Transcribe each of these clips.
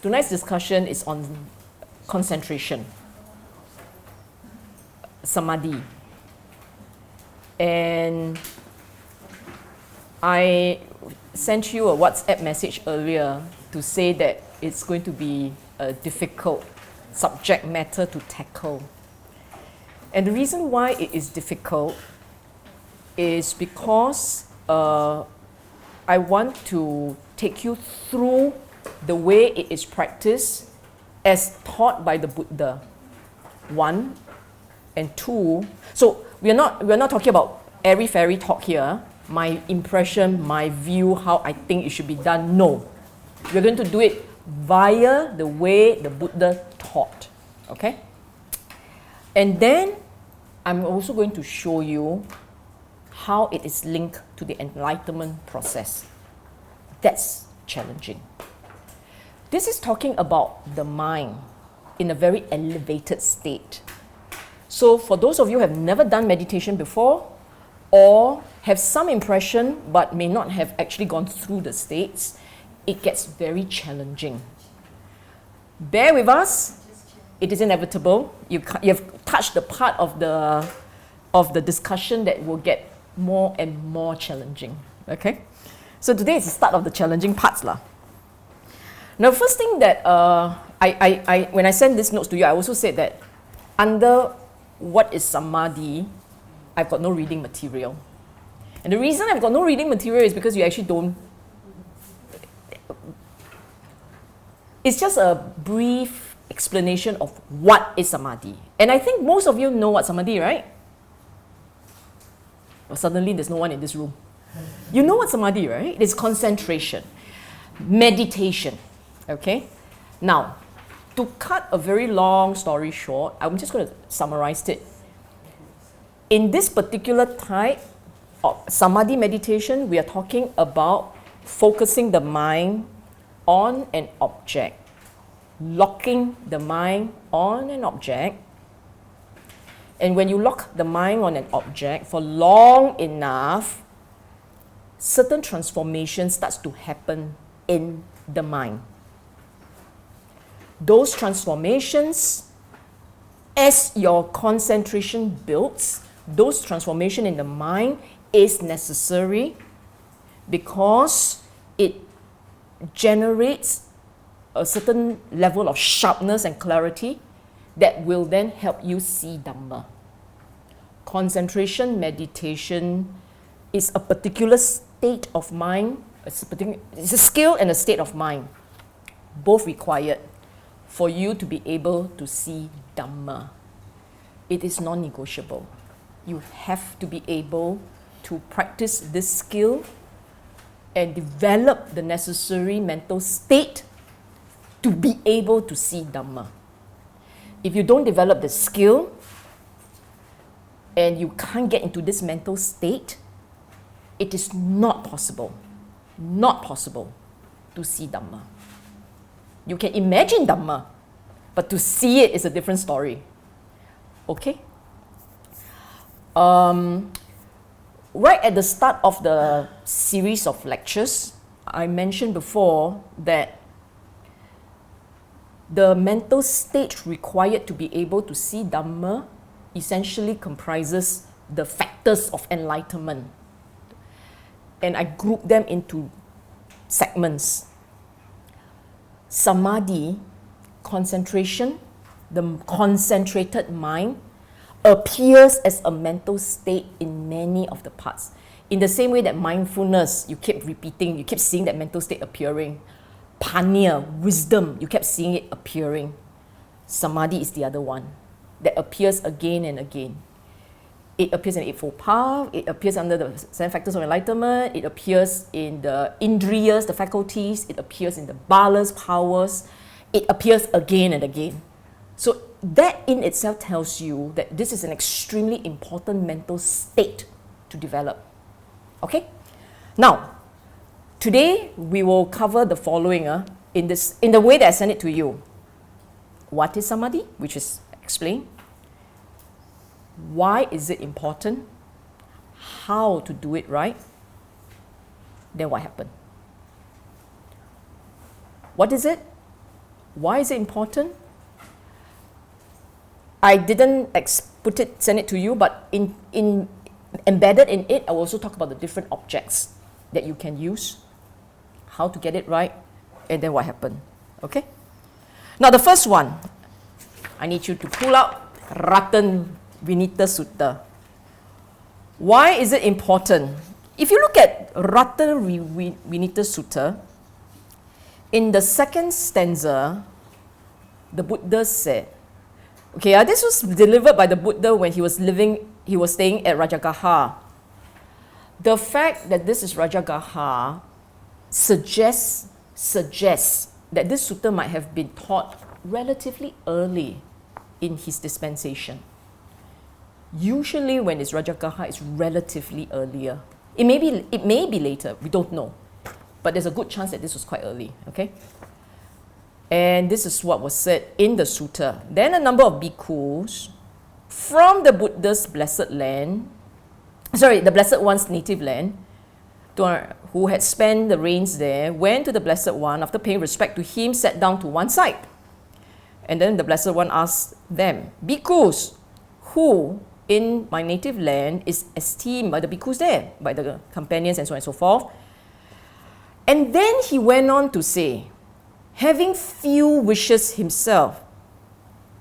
Tonight's discussion is on concentration, samadhi. And I sent you a WhatsApp message earlier to say that it's going to be a difficult subject matter to tackle. And the reason why it is difficult is because I want to take you through the way it is practiced as taught by the Buddha. 1 and 2. So we're not talking about airy-fairy talk here. My impression, my view, how I think it should be done. No. We're going to do it via the way the Buddha taught. Okay? And then I'm also going to show you how it is linked to the enlightenment process. That's challenging. This is talking about the mind in a very elevated state. So for those of you who have never done meditation before, or have some impression but may not have actually gone through the states, it gets very challenging. Bear with us. It is inevitable. You have touched the part of the discussion that will get more and more challenging. Okay? So today is the start of the challenging parts lah. Now, first thing that when I sent these notes to you, I also said that under what is samadhi, I've got no reading material. And the reason I've got no reading material is because you actually don't. It's just a brief explanation of what is samadhi. And I think most of you know what samadhi, right? Well, suddenly there's no one in this room. You know what samadhi, right? It's concentration, meditation. Okay? Now, to cut a very long story short, I'm just going to summarize it. In this particular type of samadhi meditation, we are talking about focusing the mind on an object, locking the mind on an object. And when you lock the mind on an object for long enough, certain transformation starts to happen in the mind. Those transformations, as your concentration builds, those transformation in the mind is necessary because it generates a certain level of sharpness and clarity that will then help you see Dhamma. Concentration meditation is a particular state of mind, it's a skill and a state of mind, both required for you to be able to see Dhamma. It is non-negotiable. You have to be able to practice this skill and develop the necessary mental state to be able to see Dhamma. If you don't develop the skill and you can't get into this mental state, it is not possible to see Dhamma. You can imagine Dhamma, but to see it is a different story. Okay? Right at the start of the series of lectures, I mentioned before that the mental state required to be able to see Dhamma essentially comprises the factors of enlightenment. And I group them into segments. Samadhi, concentration, the concentrated mind, appears as a mental state in many of the parts. In the same way that mindfulness, you keep repeating, you keep seeing that mental state appearing. Panya, wisdom, you kept seeing it appearing. Samadhi is the other one that appears again and again. It appears in the Eightfold Path, it appears under the Seven Factors of Enlightenment, it appears in the Indriyas, the faculties, it appears in the Balas, powers, it appears again and again. So that in itself tells you that this is an extremely important mental state to develop. Okay? Now, today we will cover the following in the way that I send it to you. What is samadhi, which is explained. Why is it important? How to do it right? Then what happened? What is it? Why is it important? I didn't send it to you, but embedded in it, I will also talk about the different objects that you can use, how to get it right, and then what happened. Okay? Now the first one, I need you to pull out Ratan Vinita Sutta. Why is it important? If you look at Ratan Vinita Sutta, in the second stanza, the Buddha said, okay, this was delivered by the Buddha when he was staying at Rajagaha. The fact that this is Rajagaha suggests that this sutta might have been taught relatively early in his dispensation. Usually when it's Rajagaha, it's relatively earlier. It may be later, we don't know. But there's a good chance that this was quite early, okay? And this is what was said in the sutta. Then a number of bhikkhus from the Buddha's blessed land, the Blessed One's native land, who had spent the rains there, went to the Blessed One, after paying respect to him, sat down to one side. And then the Blessed One asked them, bhikkhus, who in my native land is esteemed by the bhikkhus there, by the companions and so on and so forth. And then he went on to say, having few wishes himself,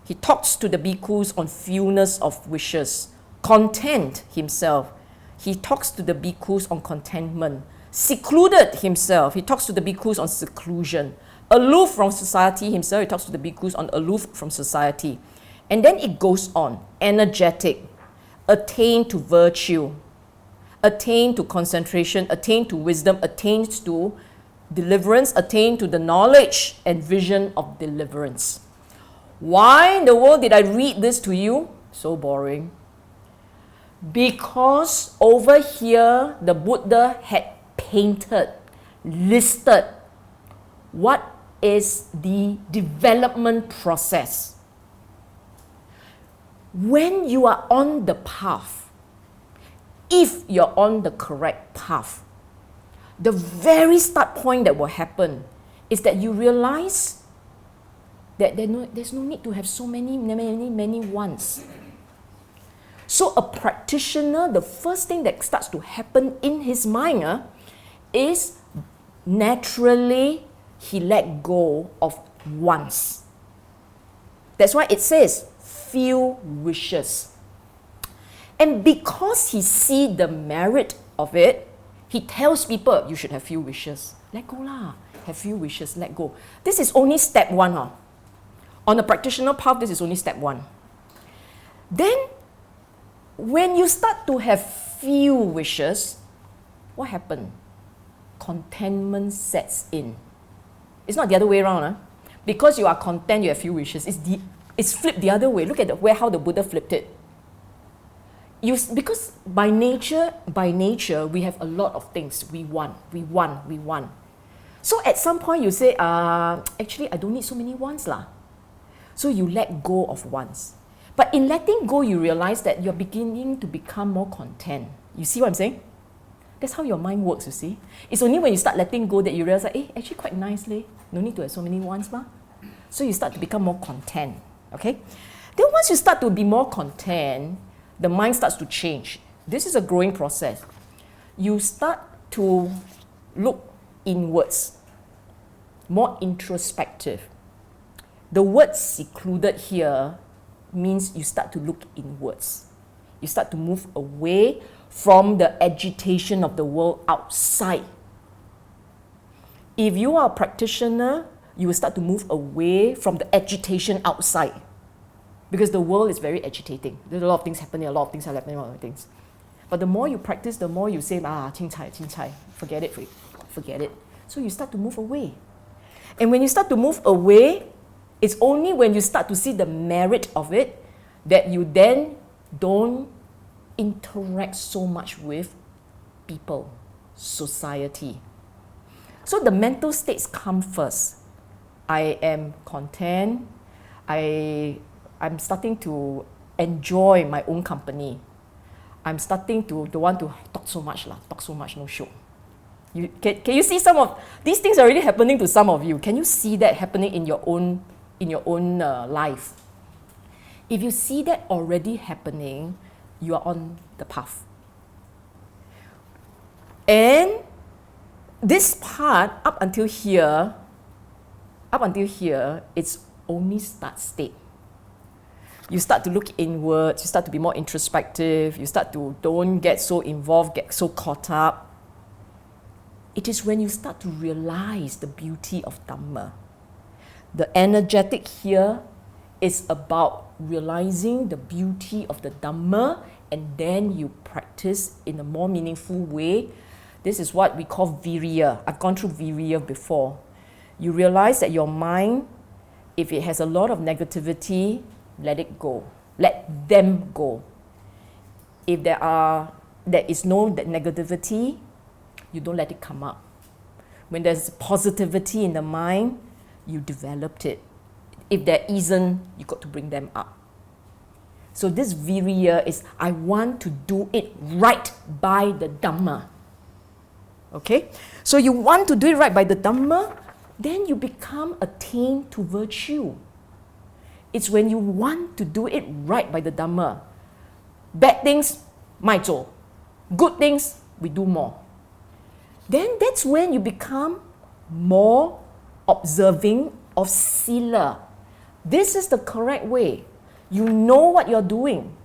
he talks to the bhikkhus on fewness of wishes. Content himself, he talks to the bhikkhus on contentment. Secluded himself, he talks to the bhikkhus on seclusion. Aloof from society himself, he talks to the bhikkhus on aloof from society. And then it goes on, energetic, attain to virtue, attain to concentration, attain to wisdom, attains to deliverance, attain to the knowledge and vision of deliverance. Why in the world did I read this to you? So boring. Because over here, the Buddha had painted, listed what is the development process. When you are on the path, if you're on the correct path, the very start point that will happen is that you realize that there's no need to have so many wants. So a practitioner, the first thing that starts to happen in his mind is naturally he let go of wants. That's why it says few wishes. And because he sees the merit of it, he tells people, you should have few wishes. Let go lah. Have few wishes, let go. This is only step one. On the practitioner path, this is only step one. Then, when you start to have few wishes, what happens? Contentment sets in. It's not the other way around. Because you are content, you have few wishes. It's flipped the other way. Look at how the Buddha flipped it. Because by nature, we have a lot of things we want. So at some point you say, actually I don't need so many wants lah. So you let go of wants. But in letting go, you realize that you're beginning to become more content. You see what I'm saying? That's how your mind works, you see. It's only when you start letting go that you realize, actually quite nicely. No need to have so many wants, ma. So you start to become more content, okay? Then once you start to be more content, the mind starts to change. This is a growing process. You start to look inwards, more introspective. The word secluded here means you start to look inwards. You start to move away from the agitation of the world outside. If you are a practitioner, you will start to move away from the agitation outside. Because the world is very agitating. There's a lot of things happening, a lot of things are happening, a lot of things. But the more you practice, the more you say, chin chai, forget it. So you start to move away. And when you start to move away, it's only when you start to see the merit of it that you then don't interact so much with people, society. So the mental states come first. I am content. I'm starting to enjoy my own company. I'm starting to don't want to talk so much, no show. Can you see some of these things already happening to some of you? Can you see that happening in your own life? If you see that already happening, you are on the path. And this part, up until here, it's only start state. You start to look inwards, you start to be more introspective, you start to don't get so involved, get so caught up. It is when you start to realize the beauty of Dhamma. The energetic here is about realizing the beauty of the Dhamma, and then you practice in a more meaningful way. This is what we call Virya. I've gone through Virya before. You realize that your mind, if it has a lot of negativity, let it go. Let them go. If there is no negativity, you don't let it come up. When there's positivity in the mind, you developed it. If there isn't, you got to bring them up. So this Virya is, I want to do it right by the Dhamma. Okay? So you want to do it right by the Dhamma, then you become attained to virtue. It's when you want to do it right by the Dhamma. Bad things, mai zhou. Good things, we do more. Then that's when you become more observing of Sila. This is the correct way. You know what you're doing.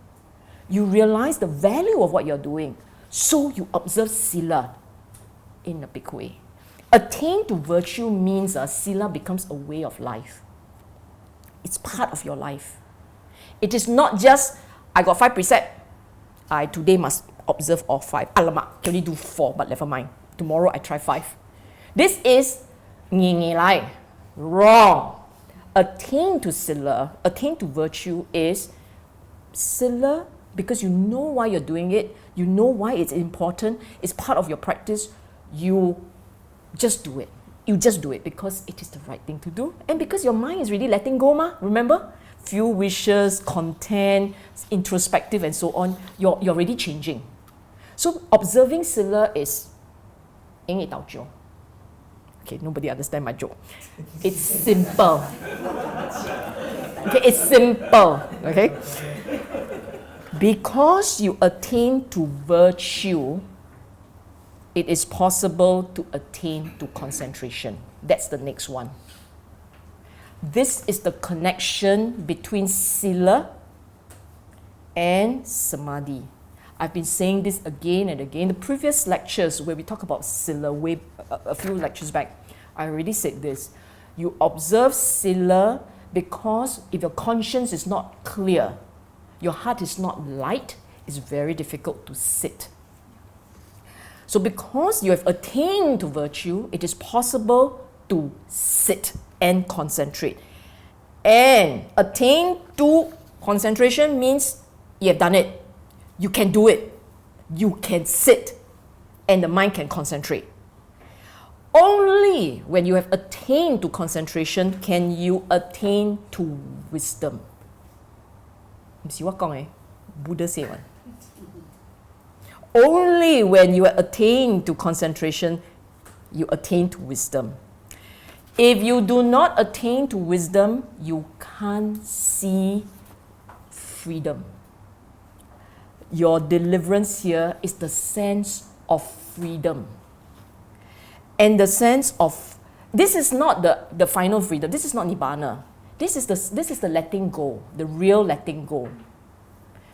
You realize the value of what you're doing. So you observe Sila in a big way. Attain to virtue means Sila becomes a way of life. It's part of your life. It is not just, I got 5 precepts, I today must observe all 5. Alamak, can only do 4, but never mind. Tomorrow I try 5. This is wrong. Attain to Sila, attain to virtue is Sila because you know why you're doing it, you know why it's important, it's part of your practice, you just do it. You just do it because it is the right thing to do, and because your mind is really letting go, remember? Few wishes, content, introspective and so on, you're already changing. So observing Sila is okay, nobody understand my joke. It's simple. Okay, it's simple. Okay? Because you attain to virtue, it is possible to attain to concentration. That's the next one. This is the connection between Sila and Samadhi. I've been saying this again and again. The previous lectures where we talk about Sila, a few lectures back, I already said this. You observe Sila because if your conscience is not clear, your heart is not light, it's very difficult to sit. So because you have attained to virtue, it is possible to sit and concentrate. And attain to concentration means you have done it. You can do it. You can sit and the mind can concentrate. Only when you have attained to concentration can you attain to wisdom. Buddha say one. Only when you attain to concentration, you attain to wisdom. If you do not attain to wisdom, you can't see freedom. Your deliverance here is the sense of freedom. And the sense of, this is not the final freedom, this is not Nibbana. This is the letting go, the real letting go.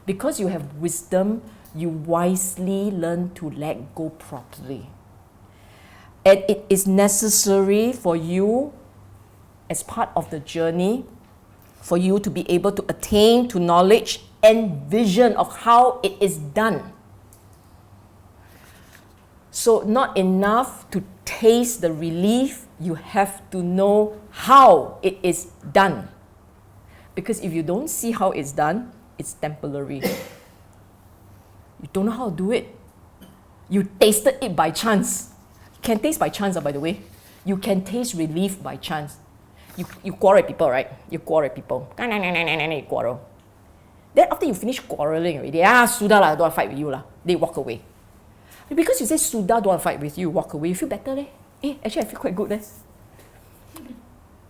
Because you have wisdom, you wisely learn to let go properly. And it is necessary for you, as part of the journey, for you to be able to attain to knowledge and vision of how it is done. So not enough to taste the relief, you have to know how it is done. Because if you don't see how it's done, it's temporary. You don't know how to do it. You tasted it by chance. You can taste by chance, by the way. You can taste relief by chance. You quarrel with people, right? You quarrel with people. You quarrel. Then after you finish quarreling already, sudah lah, don't want to fight with you lah. They walk away. Because you say Suda don't want to fight with you, walk away, you feel better leh. Actually I feel quite good leh.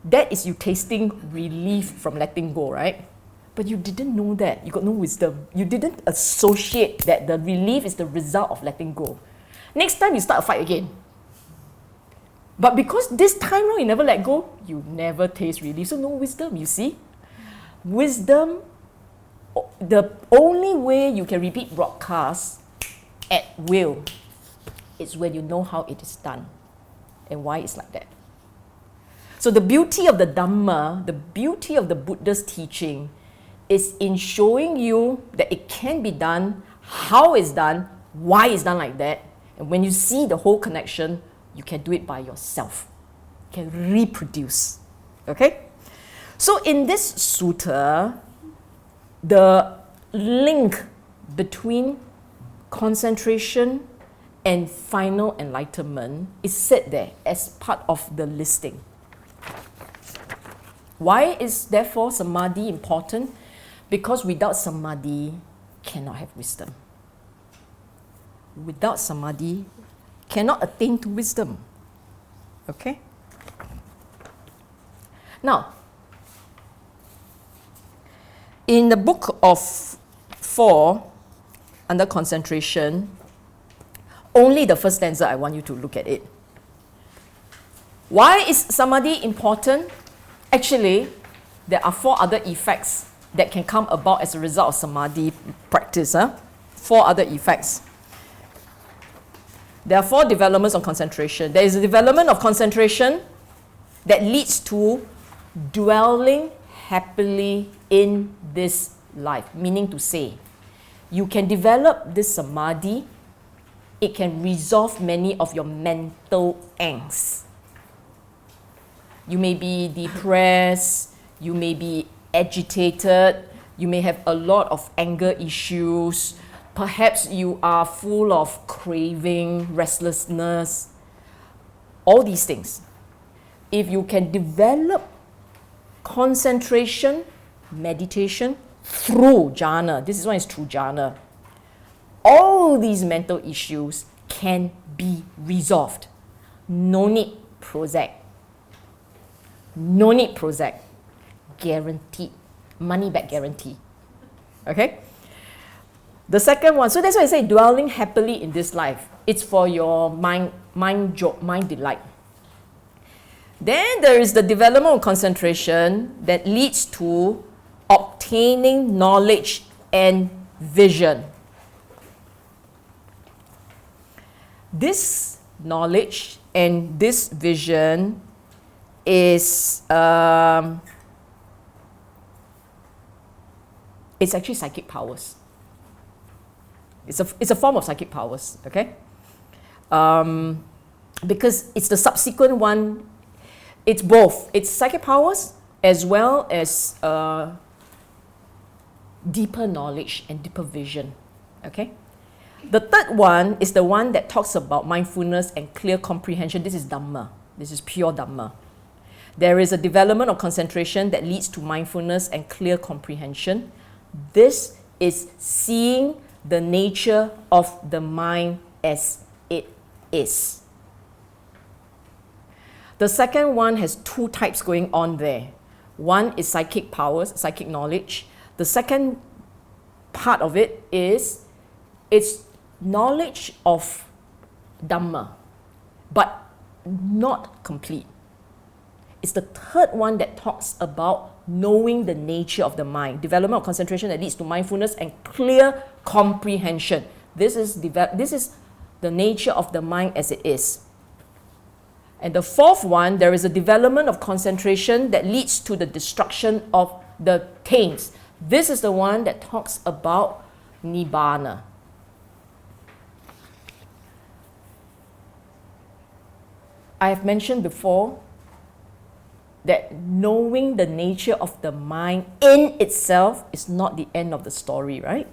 That is you tasting relief from letting go, right? But you didn't know that. You got no wisdom. You didn't associate that the relief is the result of letting go. Next time you start a fight again. But because this time round you never let go, you never taste relief. So no wisdom, you see? Wisdom, the only way you can repeat broadcasts at will is when you know how it is done and why it's like that. So the beauty of the Dhamma, the beauty of the Buddha's teaching is in showing you that it can be done, how it's done, why it's done like that. And when you see the whole connection, you can do it by yourself. You can reproduce. Okay? So in this sutta, the link between concentration and final enlightenment is said there as part of the listing. Why is therefore samadhi important? Because without samadhi, cannot have wisdom. Without samadhi, cannot attain to wisdom. Okay? Now, in the book of 4, under concentration, only the first stanza I want you to look at it. Why is samadhi important? Actually, there are 4 other effects that can come about as a result of samadhi practice. 4 other effects. There are 4 developments of concentration. There is a development of concentration that leads to dwelling happily in this life. Meaning to say, you can develop this samadhi, it can resolve many of your mental angst. You may be depressed, you may be agitated, you may have a lot of anger issues, perhaps you are full of craving, restlessness, all these things. If you can develop concentration, meditation through jhana, this is why it's through jhana, all these mental issues can be resolved. No need Prozac. No need Prozac. Guaranteed. Money back guarantee. Okay? The second one, so that's why I say dwelling happily in this life. It's for your mind delight. Then there is the development of concentration that leads to obtaining knowledge and vision. This knowledge and this vision is it's actually psychic powers. It's a form of psychic powers, okay? Because it's the subsequent one. It's both. It's psychic powers as well as deeper knowledge and deeper vision, okay? The third one is the one that talks about mindfulness and clear comprehension. This is Dhamma. This is pure Dhamma. There is a development of concentration that leads to mindfulness and clear comprehension. This is seeing the nature of the mind as it is. The second one has 2 types going on there. One is psychic powers, psychic knowledge. The second part of it is it's knowledge of Dhamma, but not complete. It's the third one that talks about knowing the nature of the mind, development of concentration that leads to mindfulness and clear comprehension. This is the nature of the mind as it is. And the fourth one, there is a development of concentration that leads to the destruction of the taints. This is the one that talks about Nibbana. I have mentioned before that knowing the nature of the mind in itself is not the end of the story, right?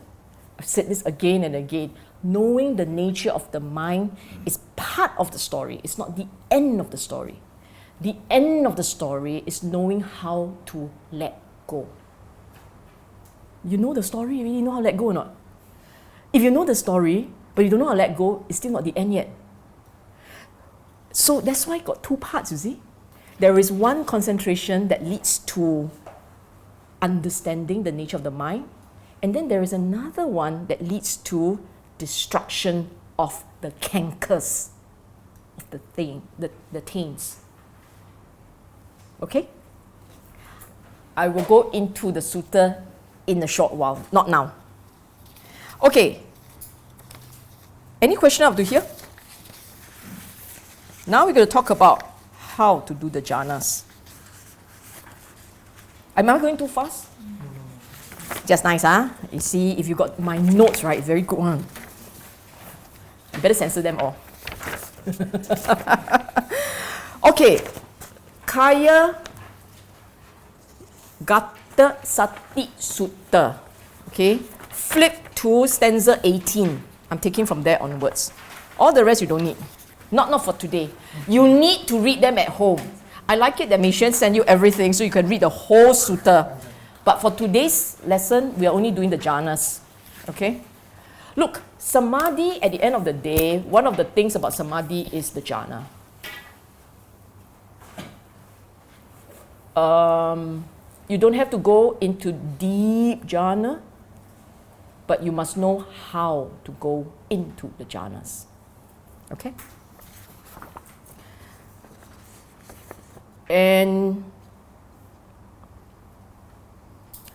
I've said this again and again. Knowing the nature of the mind is part of the story. It's not the end of the story. The end of the story is knowing how to let go. You know the story, you really know how to let go or not? If you know the story, but you don't know how to let go, it's still not the end yet. So that's why it got two parts, you see. There is one concentration that leads to understanding the nature of the mind, and then there is another one that leads to destruction of the cankers of the thing, the taints. Okay? I will go into the sutta in a short while, not now. Okay. Any question up to here? Now we're going to talk about how to do the jhanas. Am I going too fast? Just nice, huh? You see, if you got my notes right, very good one. You better censor them all. Okay. Kaya Gata Sati Sutta. Okay. Flip to stanza 18. I'm taking from there onwards. All the rest you don't need. Not for today. You need to read them at home. I like it that Mei-Xuan send you everything so you can read the whole sutta. But for today's lesson, we are only doing the jhanas. Okay? Look, samadhi, at the end of the day, one of the things about samadhi is the jhana. You don't have to go into deep jhana, but you must know how to go into the jhanas. Okay? And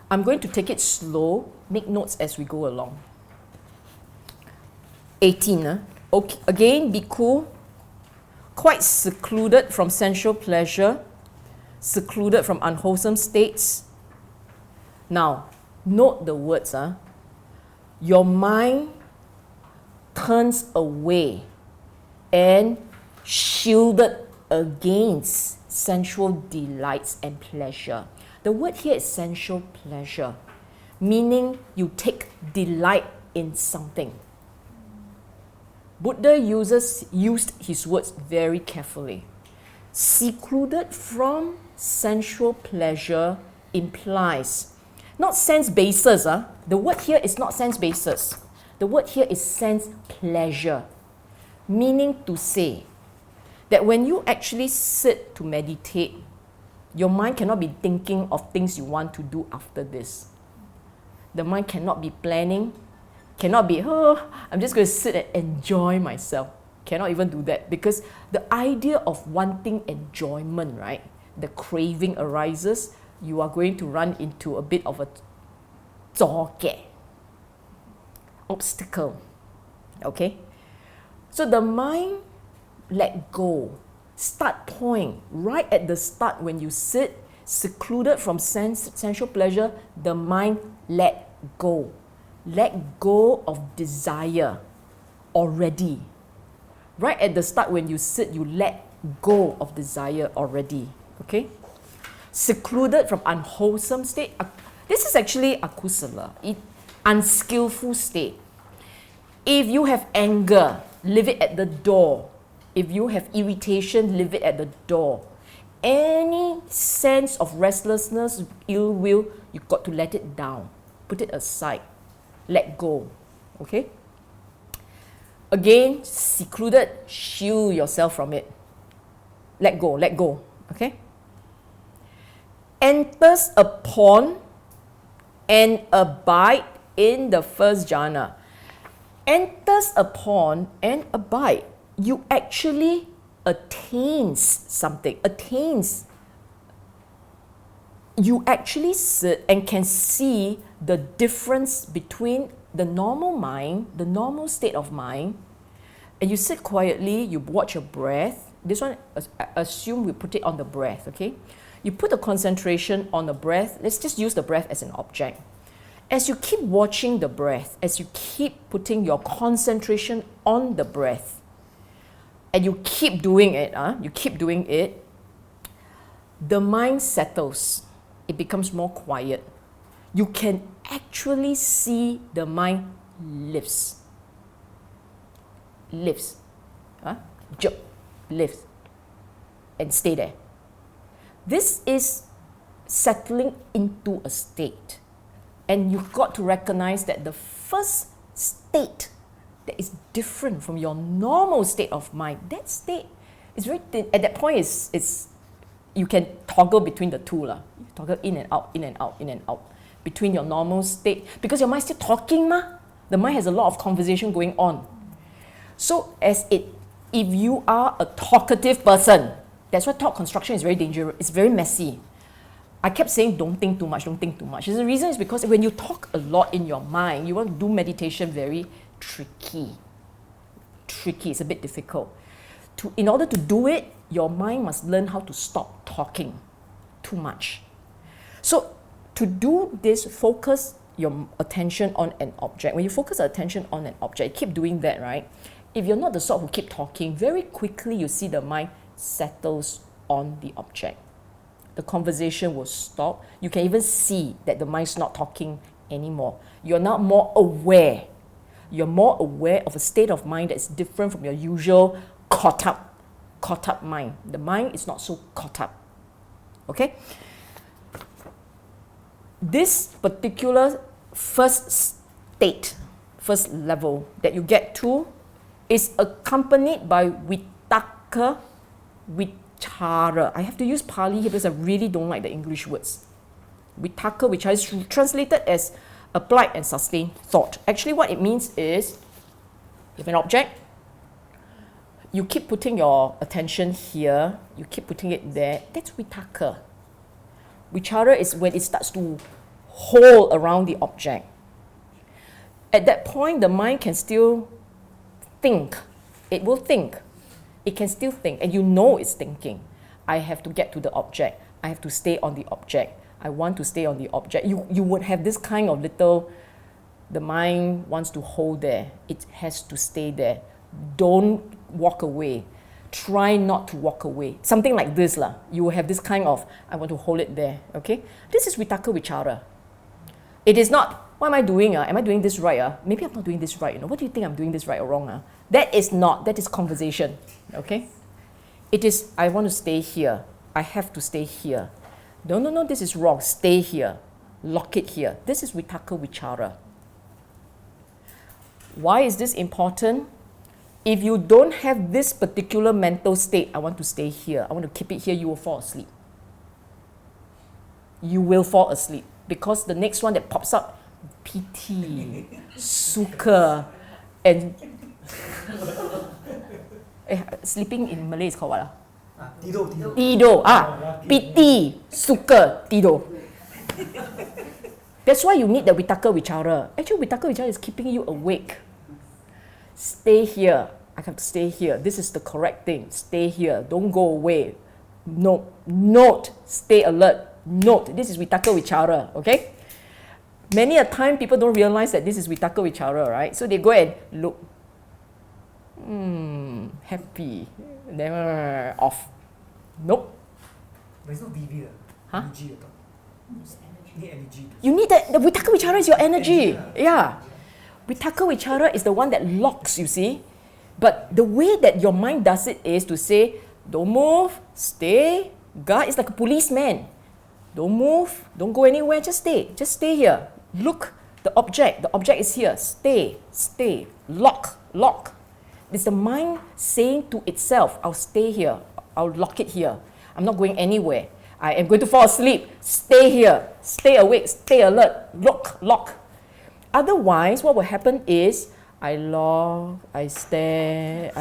I'm going to take it slow, make notes as we go along. 18. Okay. Again, bhikkhu, quite secluded from sensual pleasure, secluded from unwholesome states. Now, note the words. Your mind turns away and shielded against sensual delights and pleasure. The word here is sensual pleasure, meaning you take delight in something. Buddha used his words very carefully. Secluded from sensual pleasure implies not sense basis. The word here is not sense basis. The word here is sense pleasure, meaning to say that when you actually sit to meditate, your mind cannot be thinking of things you want to do after this. The mind cannot be planning, cannot be, I'm just going to sit and enjoy myself. Cannot even do that, because the idea of wanting enjoyment, right? The craving arises, you are going to run into a bit of a obstacle. Okay? So the mind let go. Start point, right at the start when you sit, secluded from sensual pleasure, the mind let go. Let go of desire already. Right at the start when you sit, you let go of desire already. Okay? Secluded from unwholesome state. This is actually akusala, unskillful state. If you have anger, leave it at the door. If you have irritation, leave it at the door. Any sense of restlessness, ill will, you've got to let it down. Put it aside. Let go. Okay? Again, secluded, shield yourself from it. Let go, let go. Okay? Enters upon and abide in the first jhana. Enters upon and abide. You actually attains something. Attains. You actually sit and can see the difference between the normal mind, the normal state of mind, and you sit quietly, you watch your breath. This one, assume we put it on the breath, okay? You put the concentration on the breath. Let's just use the breath as an object. As you keep watching the breath, as you keep putting your concentration on the breath, and you keep doing it, the mind settles. It becomes more quiet. You can actually see the mind lifts. Lifts. Lifts. And stay there. This is settling into a state. And you've got to recognize that the first state that is different from your normal state of mind. That state is very thin. At that point, it's you can toggle between the two. You toggle in and out, in and out, in and out, between your normal state. Because your mind's still talking, the mind has a lot of conversation going on. So if you are a talkative person, that's why thought construction is very dangerous. It's very messy. I kept saying, don't think too much, don't think too much. The reason is because when you talk a lot in your mind, you want to do meditation very tricky. Tricky, it's a bit difficult. In order to do it, your mind must learn how to stop talking too much. So to do this, focus your attention on an object. When you focus your attention on an object, keep doing that, right? If you're not the sort who keep talking, very quickly you see the mind settles on the object. The conversation will stop. You can even see that the mind's not talking anymore. You're now more aware. You're more aware of a state of mind that's different from your usual caught up mind. The mind is not so caught up. Okay? This particular first state, first level that you get to is accompanied by vitaka, vichara. I have to use Pali here because I really don't like the English words. Vitaka, vichara is translated as applied and sustained thought. Actually, what it means is, you have an object, you keep putting your attention here, you keep putting it there, that's vitaka. Vichara is when it starts to hold around the object. At that point, the mind can still think. It will think. It can still think, and you know it's thinking. I have to get to the object. I have to stay on the object. I want to stay on the object. You would have this kind of little, the mind wants to hold there. It has to stay there. Don't walk away. Try not to walk away. Something like this. You will have this kind of, I want to hold it there. Okay? This is vitaka vichara. It is not, what am I doing? Am I doing this right? Maybe I'm not doing this right. What do you think I'm doing this right or wrong? That is not. That is conversation. Okay? It is, I want to stay here. I have to stay here. No, this is wrong. Stay here. Lock it here. This is vitaka vichara. Why is this important? If you don't have this particular mental state, I want to stay here, I want to keep it here, you will fall asleep. You will fall asleep. Because the next one that pops up, piti, sukha, and sleeping in Malay is called what? Tidur. Piti, sukha, tidur. That's why you need the vitaka vichara. Actually, vitaka vichara is keeping you awake. Stay here. I have to stay here. This is the correct thing. Stay here. Don't go away. Note. Stay alert. Note. This is vitaka vichara. Okay? Many a time people don't realize that this is vitaka vichara, right? So they go and look. Happy. Then off. Nope. But it's not DV. Huh? Energy. Need energy. You need that. The vitaka vichara is your energy. Yeah. Vitaka vichara is the one that locks, you see. But the way that your mind does it is to say, don't move, stay, guard. It's like a policeman. Don't move, don't go anywhere, just stay here. Look, the object is here. Stay, lock. It's the mind saying to itself, I'll stay here, I'll lock it here. I'm not going anywhere. I am going to fall asleep. Stay here, stay awake, stay alert, lock. Otherwise, what will happen is, I lock, I stare,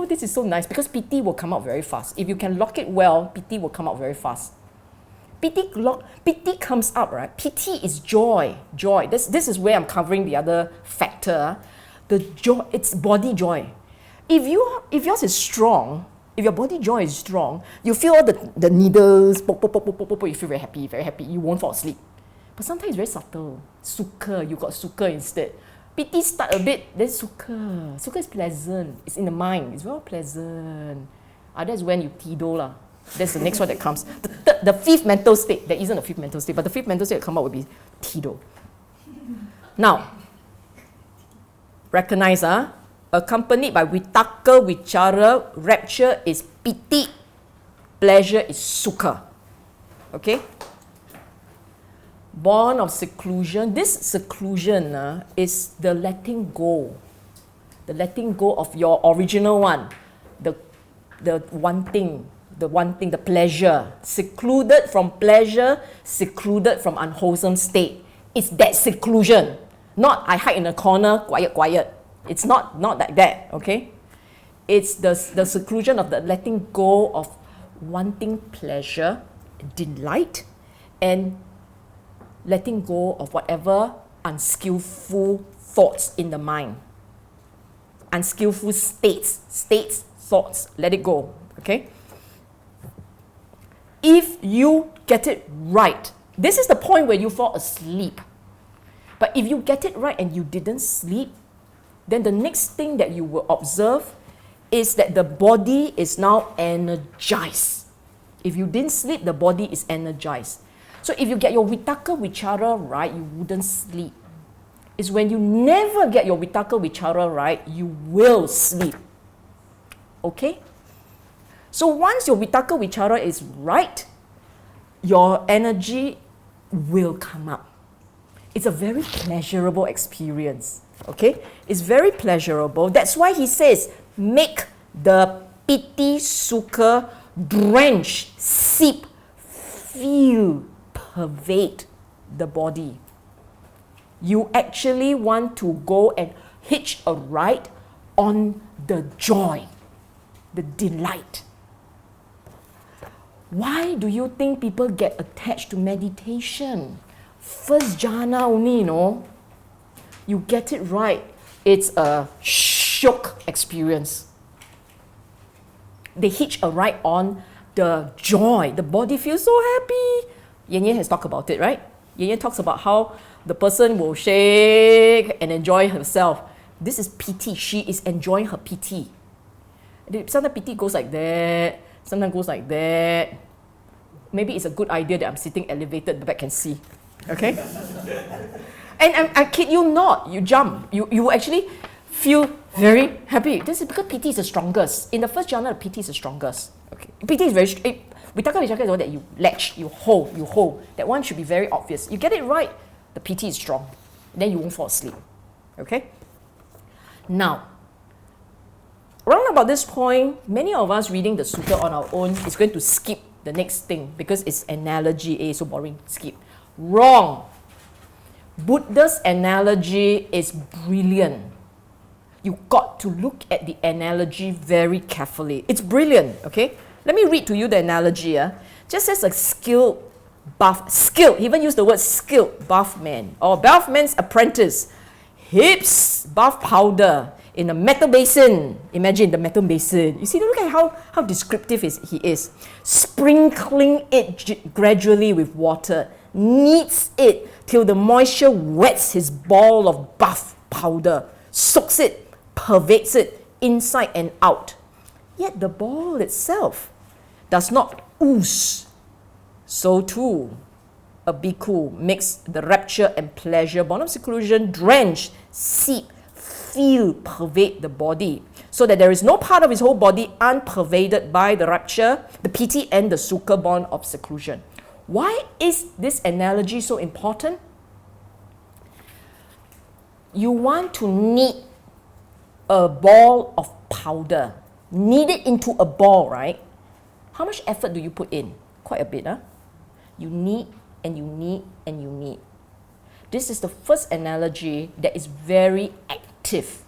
this is so nice, because piti will come out very fast. If you can lock it well, piti will come out very fast. Piti comes up, right? Piti is joy. This is where I'm covering the other factor. The joy, it's body joy. If yours is strong, if your body joy is strong, you feel all the needles, pop, you feel very happy, you won't fall asleep. But sometimes it's very subtle. Sukha, you got sukha instead. Piti start a bit, then sukha. Sukha is pleasant. It's in the mind. It's very pleasant. That's when you tidur . That's the next one that comes. The fifth mental state, there isn't a fifth mental state, but the fifth mental state that come out would be tidur. Now, recognize, accompanied by vitaka, vichara, rapture is piti, pleasure is sukha. Okay? Born of seclusion. This seclusion is the letting go. the letting go of your original one, the one thing, the pleasure, secluded from pleasure, secluded from unwholesome state. It's that seclusion, not I hide in a corner, quiet. It's not like that, okay? It's the seclusion of the letting go of wanting pleasure, delight, and letting go of whatever unskillful thoughts in the mind. Unskillful states, thoughts, let it go, okay? If you get it right, this is the point where you fall asleep. But if you get it right and you didn't sleep, then the next thing that you will observe is that the body is now energized. If you didn't sleep, the body is energized. So if you get your Vitakka Vichara right, you wouldn't sleep. It's when you never get your Vitakka Vichara right, you will sleep. Okay? So once your Vitakka Vichara is right, your energy will come up. It's a very pleasurable experience. Okay? It's very pleasurable. That's why he says, make the piti sukha drench, seep, feel, pervade the body. You actually want to go and hitch a ride on the joy, the delight. Why do you think people get attached to meditation? First jhana only, you know. You get it right, it's a shock experience. They hitch a ride on the joy. The body feels so happy. Yen Yen has talked about it, right? Yen Yen talks about how the person will shake and enjoy herself. This is piti. She is enjoying her piti. Sometimes piti goes like that. Sometimes goes like that. Maybe it's a good idea that I'm sitting elevated, the back can see. Okay? And I kid you not, you jump. You actually feel very happy. This is because piti is the strongest. In the first jhana, the piti is the strongest. Okay. Piti is very Vitakka Vichara is the one that you latch, you hold. That one should be very obvious. You get it right, the piti is strong. Then you won't fall asleep. Okay? Now, around about this point, many of us reading the sutta on our own is going to skip the next thing because it's analogy. So boring, skip. Wrong. Buddha's analogy is brilliant. You got to look at the analogy very carefully. It's brilliant, okay? Let me read to you the analogy. Just as a skilled buff, he even used the word skilled buff man or buff man's apprentice, hips buff powder in a metal basin. Imagine the metal basin. You see, look at how descriptive he is. Sprinkling it gradually with water, kneads it till the moisture wets his ball of buff powder, soaks it, pervades it inside and out. Yet the ball itself does not ooze. So too, a bhikkhu makes the rapture and pleasure, born of seclusion, drench, seep, feel, pervade the body, so that there is no part of his whole body unpervaded by the rapture, the piti, and the sukha born of seclusion. Why is this analogy so important? You want to knead a ball of powder. Knead it into a ball, right? How much effort do you put in? Quite a bit, huh? You knead and you knead and you knead. This is the first analogy that is very active.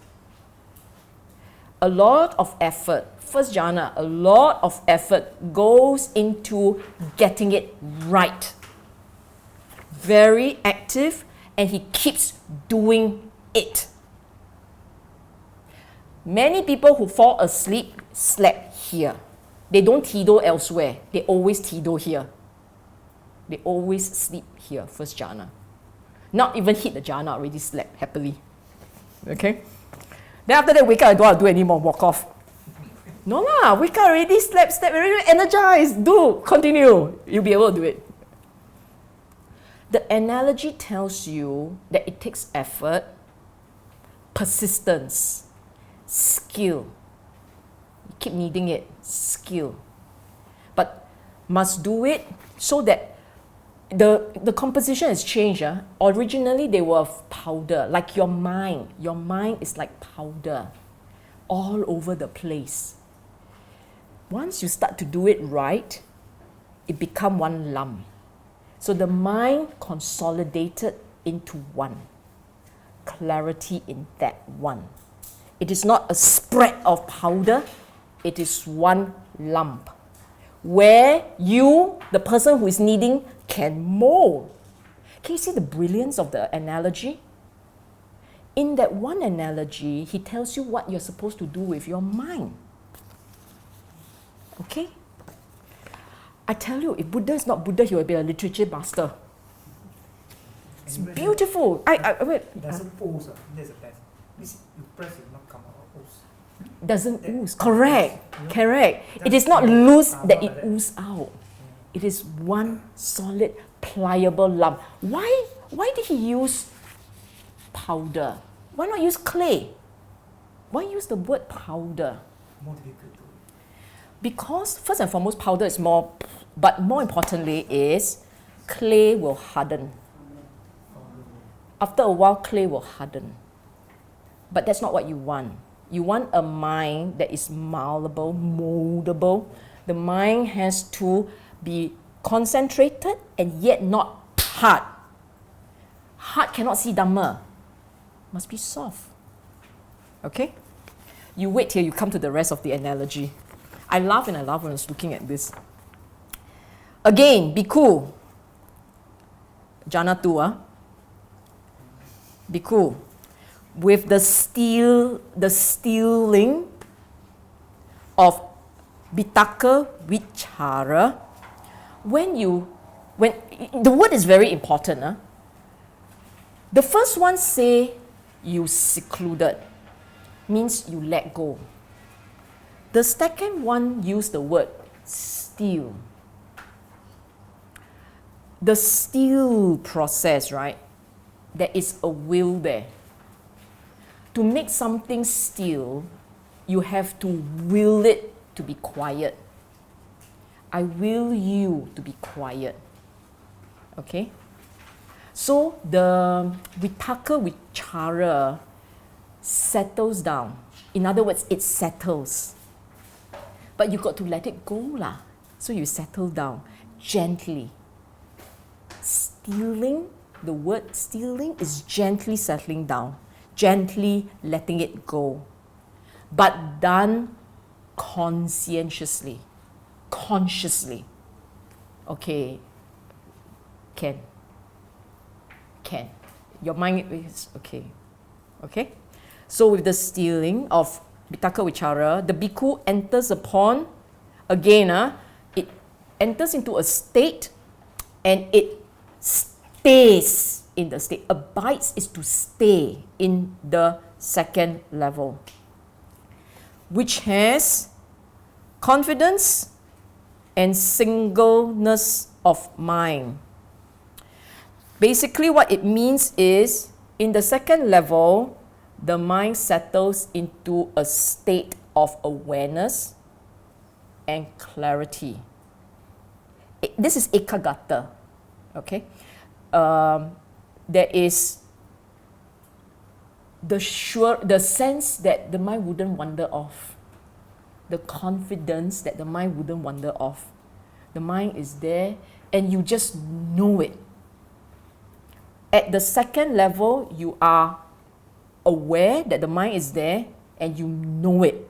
A lot of effort, first jhana, a lot of effort goes into getting it right. Very active, and he keeps doing it. Many people who fall asleep slept here. They don't tido elsewhere. They always tido here. They always sleep here, first jhana. Not even hit the jhana, already slept happily. Okay? Then after that, wake up, I don't want to do anymore, walk off. No lah, wake up already, slept, already energized. Do, continue. You'll be able to do it. The analogy tells you that it takes effort, persistence, skill. You keep needing it, skill. But must do it so that the composition has changed. Originally, they were powder, like your mind. Your mind is like powder. all over the place. Once you start to do it right, it become one lump. So the mind consolidated into one. Clarity in that one. It is not a spread of powder, it is one lump. Where you, the person who is needing, can mold. Can you see the brilliance of the analogy? In that one analogy, he tells you what you're supposed to do with your mind. Okay? I tell you, if Buddha is not Buddha, he will be a literature master. It's beautiful. Wait. It doesn't ooze. That's the best. This you press, it will not come out ooze. Doesn't That- ooze. Correct. you know, Correct. It just is not like loose lava that like it that. oozes out. It is one solid, pliable lump. Why did he use powder? Why not use clay? Why use the word powder? More difficult to. Because first and foremost, powder is more, but more importantly is clay will harden. After a while, clay will harden. But that's not what you want. You want a mind that is malleable, moldable. The mind has to be concentrated and yet not hard. Hard cannot see Dhamma. Must be soft. Okay? You wait till you come to the rest of the analogy. I laugh when I was looking at this. Again, bhikkhu. Jhana 2, bhikkhu. With the stealing of Vitakka Vichara, when the word is very important. The first one say you secluded, means you let go. The second one use the word steal. The steal process, right? There is a will there. To make something still, you have to will it to be quiet. I will you to be quiet. Okay? So the Vitakka Vichara settles down. In other words, it settles. But you got to let it go lah. So you settle down gently. Stealing, the word stealing is gently settling down. Gently letting it go, but done conscientiously, consciously. Okay, can. Your mind is okay. Okay? So with the stealing of Vitakka Vichara, the bhikkhu enters upon, again, it enters into a state and it stays in the state. Abides is to stay in the second level, which has confidence and singleness of mind. Basically, what it means is, in the second level, the mind settles into a state of awareness and clarity. This is ekagata, okay? There is the sense that the mind wouldn't wander off. The confidence that the mind wouldn't wander off. The mind is there and you just know it. At the second level, you are aware that the mind is there and you know it.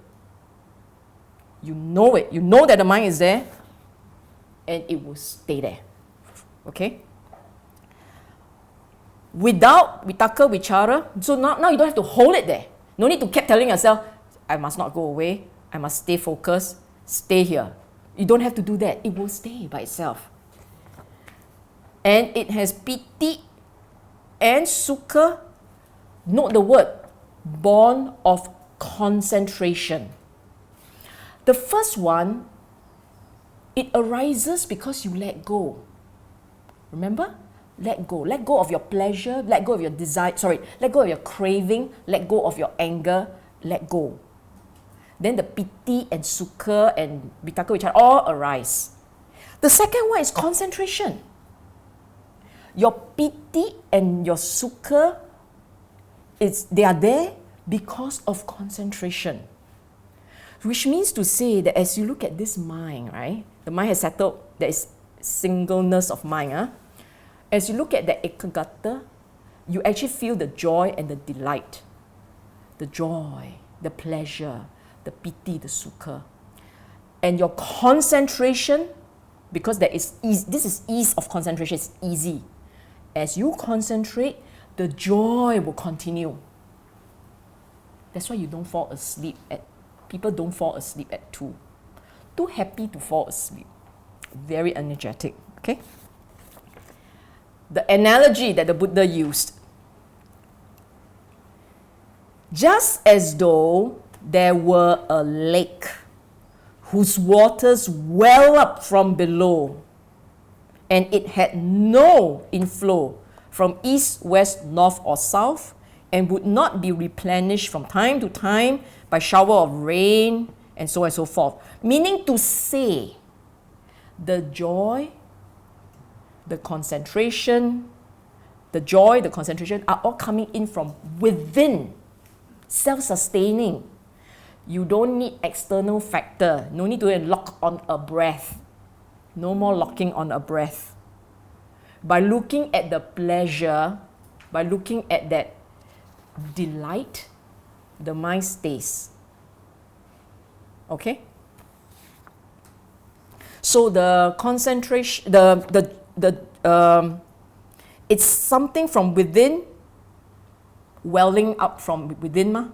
You know it. You know that the mind is there and it will stay there. Okay? Without Vitakka Vichara, so now you don't have to hold it there. No need to keep telling yourself, I must not go away, I must stay focused, stay here. You don't have to do that. It will stay by itself. And it has piti and sukha. Note the word, born of concentration. The first one, it arises because you let go. Remember? Let go. Let go of your pleasure, let go of your desire, let go of your craving, let go of your anger, let go. Then the piti and sukha and Vitakka Vichara all arise. The second one is concentration. Your piti and your sukha, they are there because of concentration. Which means to say that as you look at this mind, right, the mind has settled, there is singleness of mind. As you look at the ekagata, you actually feel the joy and the delight. The joy, the pleasure, the piti, the sukha. And your concentration, because there is ease, this is ease of concentration, it's easy. As you concentrate, the joy will continue. That's why you don't fall asleep people don't fall asleep at 2. Too happy to fall asleep. Very energetic, okay? The analogy that the Buddha used. Just as though there were a lake whose waters well up from below, and it had no inflow from east, west, north, or south, and would not be replenished from time to time by shower of rain, and so on and so forth. Meaning to say, the joy, the concentration, are all coming in from within, self-sustaining. You don't need external factor. No need to lock on a breath. No more locking on a breath. By looking at the pleasure, by looking at that delight, the mind stays. Okay? So the concentration, it's something from within, welling up from within,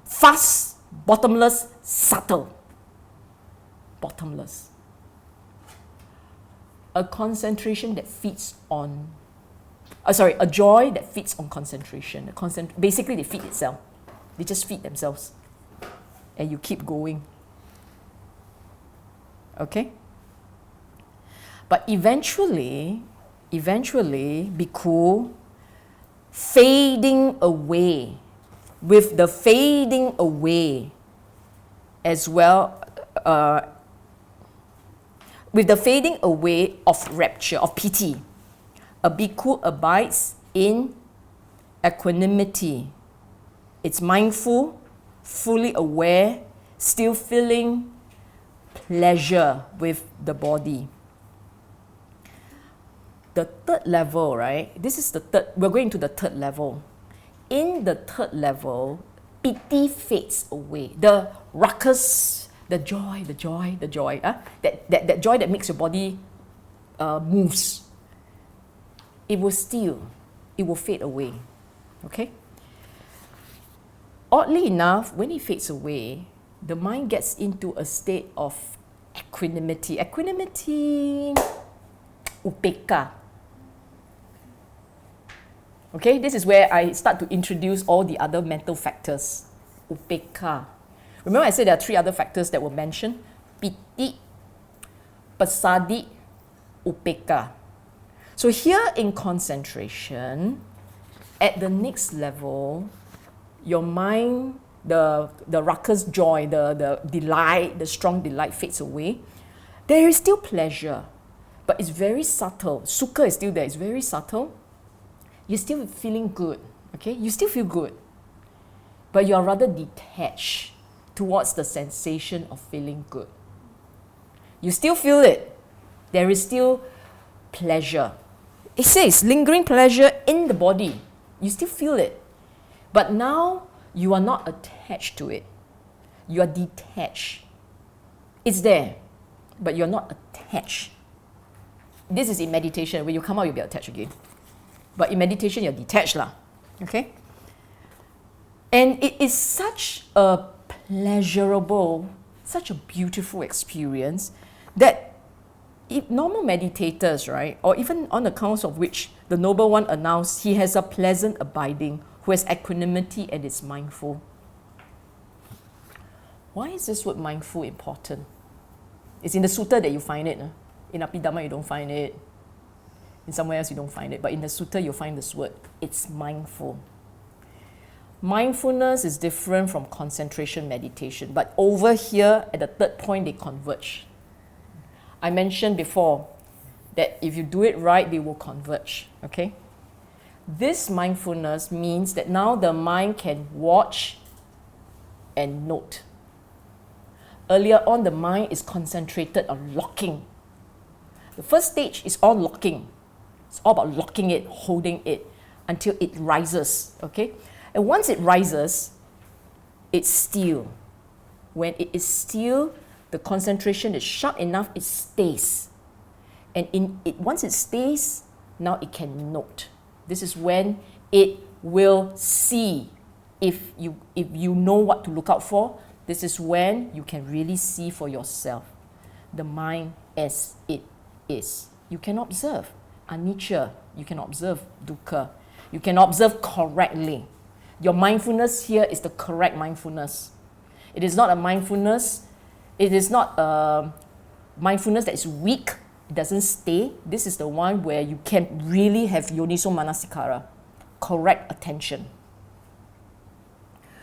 fast, bottomless, subtle. Bottomless. A concentration that feeds on, a joy that feeds on concentration. Basically, they feed itself. They just feed themselves. And you keep going. Okay? But eventually, bhikkhu, fading away, with the fading away as well, with the fading away of rapture, of piti, a bhikkhu abides in equanimity. It's mindful, fully aware, still feeling pleasure with the body. The third level, right? This is the third, we're going to the third level. In the third level, piti fades away. The ruckus, the joy, that joy that makes your body moves. It will fade away. Okay? Oddly enough, when it fades away, the mind gets into a state of equanimity. Equanimity, upekkha. Okay, this is where I start to introduce all the other mental factors. Upekkha. Remember I said there are 3 other factors that were mentioned? Piti, passaddhi, upekkha. So here in concentration, at the next level, your mind, the ruckus joy, the delight, the strong delight fades away. There is still pleasure, but it's very subtle. Sukha is still there, it's very subtle. You're still feeling good, okay? You still feel good, but you're rather detached towards the sensation of feeling good. You still feel it. There is still pleasure. It says lingering pleasure in the body. You still feel it. But now you are not attached to it. You are detached. It's there, but you're not attached. This is in meditation. When you come out, you'll be attached again. But in meditation, you're detached lah. Okay? And it is such a pleasurable, such a beautiful experience that if normal meditators, right, or even on accounts of which the Noble One announced he has a pleasant abiding, who has equanimity and is mindful. Why is this word mindful important? It's in the sutta that you find it. In Abhidhamma, you don't find it. In somewhere else, you don't find it. But in the sutta, you'll find this word. It's mindful. Mindfulness is different from concentration meditation. But over here, at the third point, they converge. I mentioned before that if you do it right, they will converge. Okay? This mindfulness means that now the mind can watch and note. earlier on the mind is concentrated on locking. The first stage is all locking. It's all about locking it, holding it until it rises, okay? And once it rises, it's still. When it is still, the concentration is short enough, it stays. And once it stays, now it can note. This is when it will see. If you know what to look out for, this is when you can really see for yourself the mind as it is. You can observe anicca, you can observe dukkha, you can observe correctly. Your mindfulness here is the correct mindfulness. It is not a mindfulness, it is not a mindfulness that is weak, it doesn't stay. This is the one where you can really have yoniso manasikara, correct attention.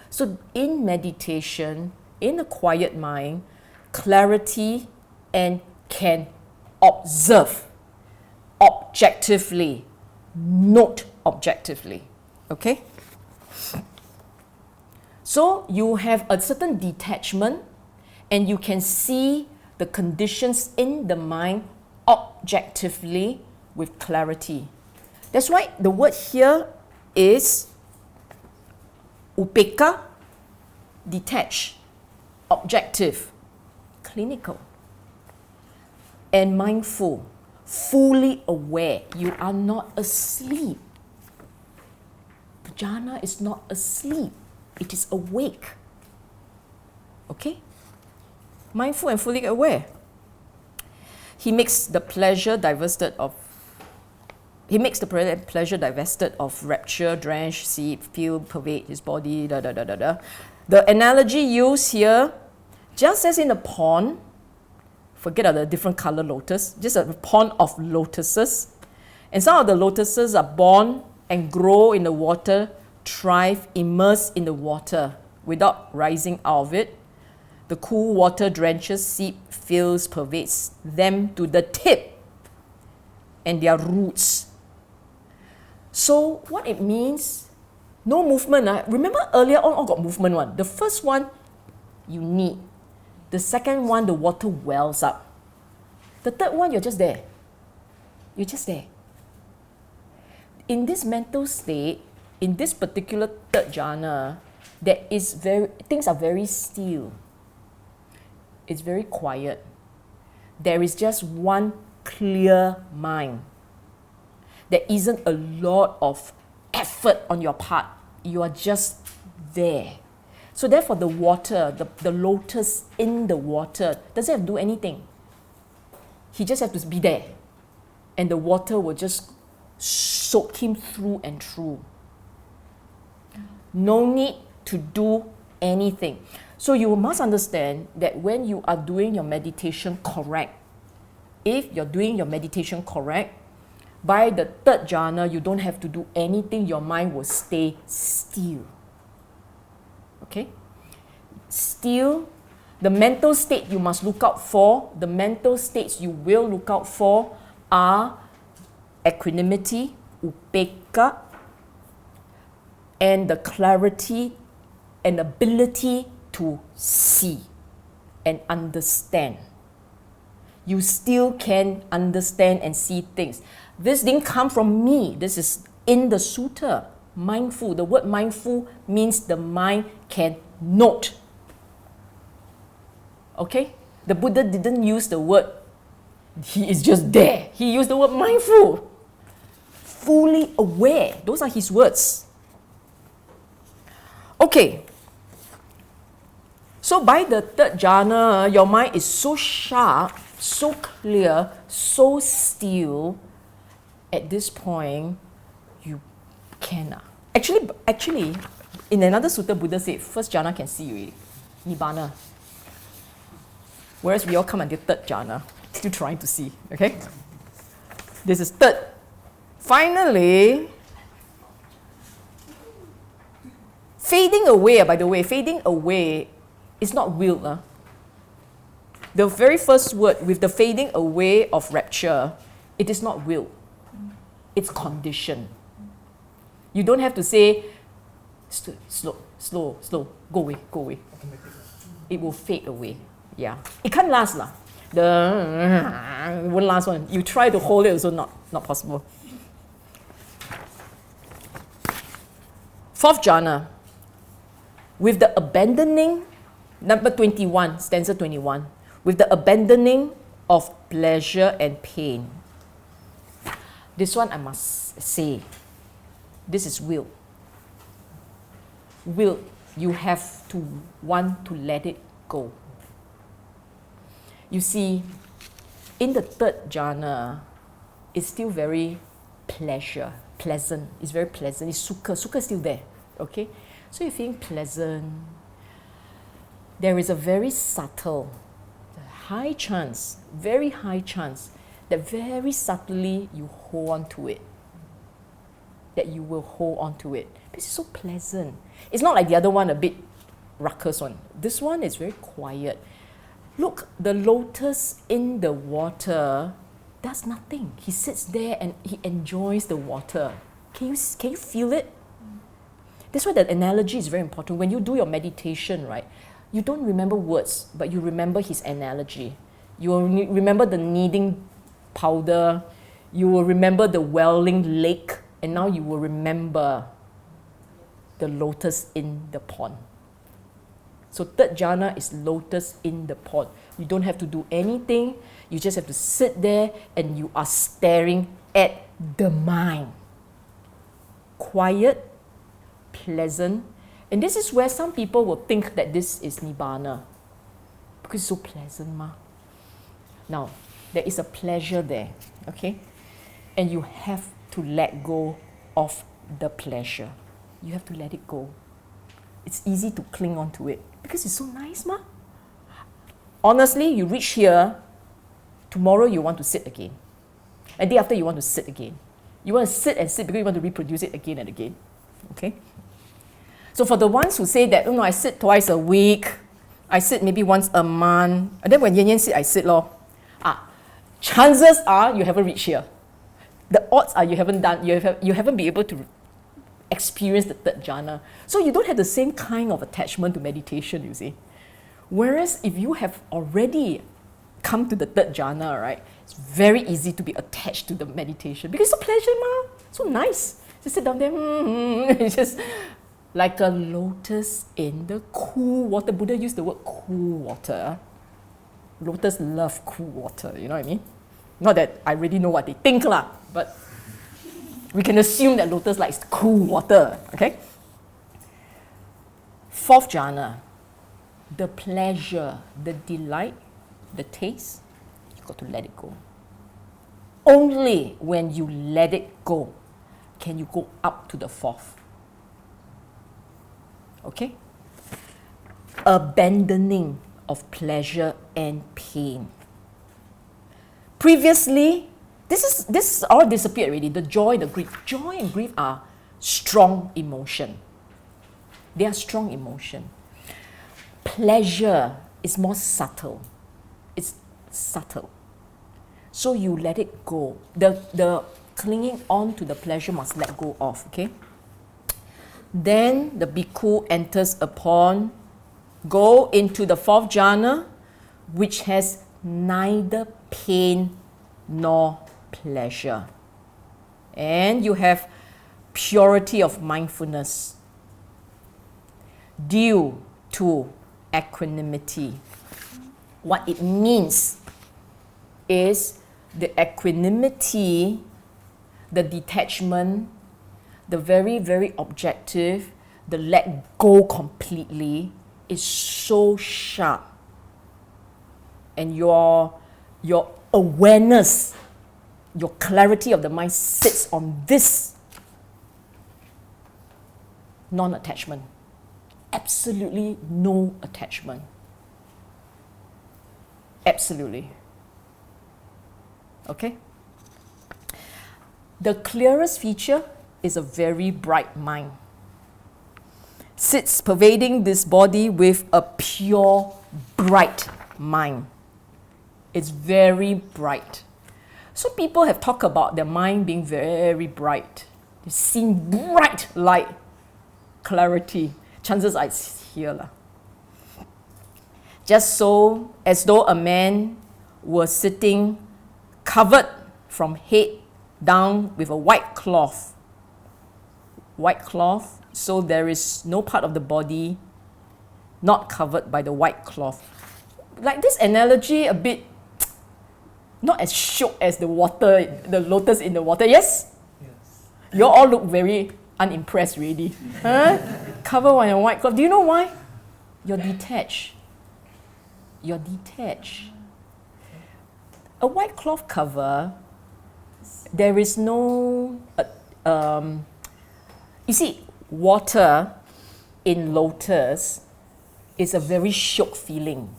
So in meditation, in a quiet mind, clarity and can observe objectively, note objectively, okay? So you have a certain detachment and you can see the conditions in the mind objectively with clarity. That's why the word here is upekkha, detached, objective, clinical, and mindful, fully aware. You are not asleep. The jhana is not asleep. It is awake. Okay? Mindful and fully aware. He makes the pleasure divested of rapture, drench, seep, feel, pervade his body, The analogy used here, just as in a pond, forget the different color lotus, just a pond of lotuses. And some of the lotuses are born and grow in the water, thrive, immerse in the water without rising out of it. The cool water drenches, seep, fills, pervades them to the tip and their roots. So what it means, no movement. Remember earlier on, all got movement one. The first one, you need. The second one, the water wells up. The third one, you're just there. You're just there. In this mental state, in this particular third jhana, things are very still. It's very quiet. There is just one clear mind. There isn't a lot of effort on your part. You are just there. So therefore the water, the lotus in the water, doesn't have to do anything. He just has to be there. And the water will just soak him through and through. No need to do anything. So you must understand that when you are doing your meditation correct, if you're doing your meditation correct, by the third jhana, you don't have to do anything. Your mind will stay still. Okay? Still, the mental state you must look out for, the mental states you will look out for are equanimity, upekkha, and the clarity and ability to see and understand. You still can understand and see things. This didn't come from me. This is in the sutta. Mindful. The word mindful means the mind can note. Okay? The Buddha didn't use the word, he is just there. He used the word mindful. Fully aware. Those are his words. Okay. So by the third jhana, your mind is so sharp, so clear, so still. At this point, you can. Actually, in another sutta, Buddha said, first jhana can see you, nibbana. Whereas we all come until third jhana, still trying to see. Okay? This is third. Finally, fading away, by the way, fading away is not will. The very first word with the fading away of rapture, it is not will. It's condition. You don't have to say, slow, go away. Automatic. It will fade away. Yeah, it can't last lah. It won't last one. You try to hold it, also not possible. Fourth jhana, with the abandoning, number 21, stanza 21, with the abandoning of pleasure and pain. This one I must say, this is will. Will, you have to want to let it go. You see, in the third jhana, it's still very pleasant. It's very pleasant. It's sukha. Sukha is still there. Okay? So you're feeling pleasant. There is a very subtle, high chance, very high chance that very subtly you hold on to it. That you will hold on to it. Because it's so pleasant. It's not like the other one, a bit ruckus one. This one is very quiet. Look, the lotus in the water does nothing. He sits there and he enjoys the water. Can you feel it? That's why the analogy is very important. When you do your meditation, right, you don't remember words, but you remember his analogy. You will remember the kneading powder. You will remember the welling lake. And now you will remember the lotus in the pond. So third jhana is lotus in the pond. You don't have to do anything. You just have to sit there and you are staring at the mind. Quiet, pleasant. And this is where some people will think that this is nibbana. Because it's so pleasant, ma. Now, there is a pleasure there, okay? And you have to let go of the pleasure. You have to let it go. It's easy to cling on to it because it's so nice, ma. Honestly, you reach here, tomorrow you want to sit again. And day after you want to sit again. You want to sit and sit because you want to reproduce it again and again. Okay? So for the ones who say that, oh no, I sit twice a week, I sit maybe once a month, and then when Yan Yan sit, I sit lor. Chances are you haven't reached here. The odds are you haven't been able to experience the third jhana. So you don't have the same kind of attachment to meditation, you see. Whereas if you have already come to the third jhana, right, it's very easy to be attached to the meditation because it's a pleasure, ma. So nice. Just sit down there, it's just like a lotus in the cool water. Buddha used the word cool water. Lotus love cool water, you know what I mean? Not that I really know what they think lah, but we can assume that lotus likes cool water, okay? Fourth jhana, the pleasure, the delight, the taste, you got to let it go. Only when you let it go can you go up to the fourth. Okay? Abandoning of pleasure and pain. Previously, this all disappeared already. The joy, the grief. Joy and grief are strong emotion. They are strong emotion. Pleasure is more subtle. It's subtle. So you let it go. The clinging on to the pleasure must let go of, okay? Then the bhikkhu enters upon, go into the fourth jhana, which has neither pain nor pleasure. And you have purity of mindfulness due to equanimity. What it means is the equanimity, the detachment, the very, very objective, the let go completely is so sharp. And your awareness, your clarity of the mind sits on this non-attachment. Absolutely no attachment. Absolutely. Okay? The clearest feature is a very bright mind. Sits pervading this body with a pure, bright mind. It's very bright. So people have talked about their mind being very bright. They've seen bright light, clarity. Chances are it's here lah. just so as though a man were sitting covered from head down with a white cloth. White cloth, so there is no part of the body not covered by the white cloth. Like this analogy a bit not as shook as the water, the lotus in the water. Yes? Yes. You all look very unimpressed really. Huh? Cover on a white cloth. Do you know why? You're detached. You're detached. A white cloth cover, there is no, you see, water in lotus is a very shook feeling.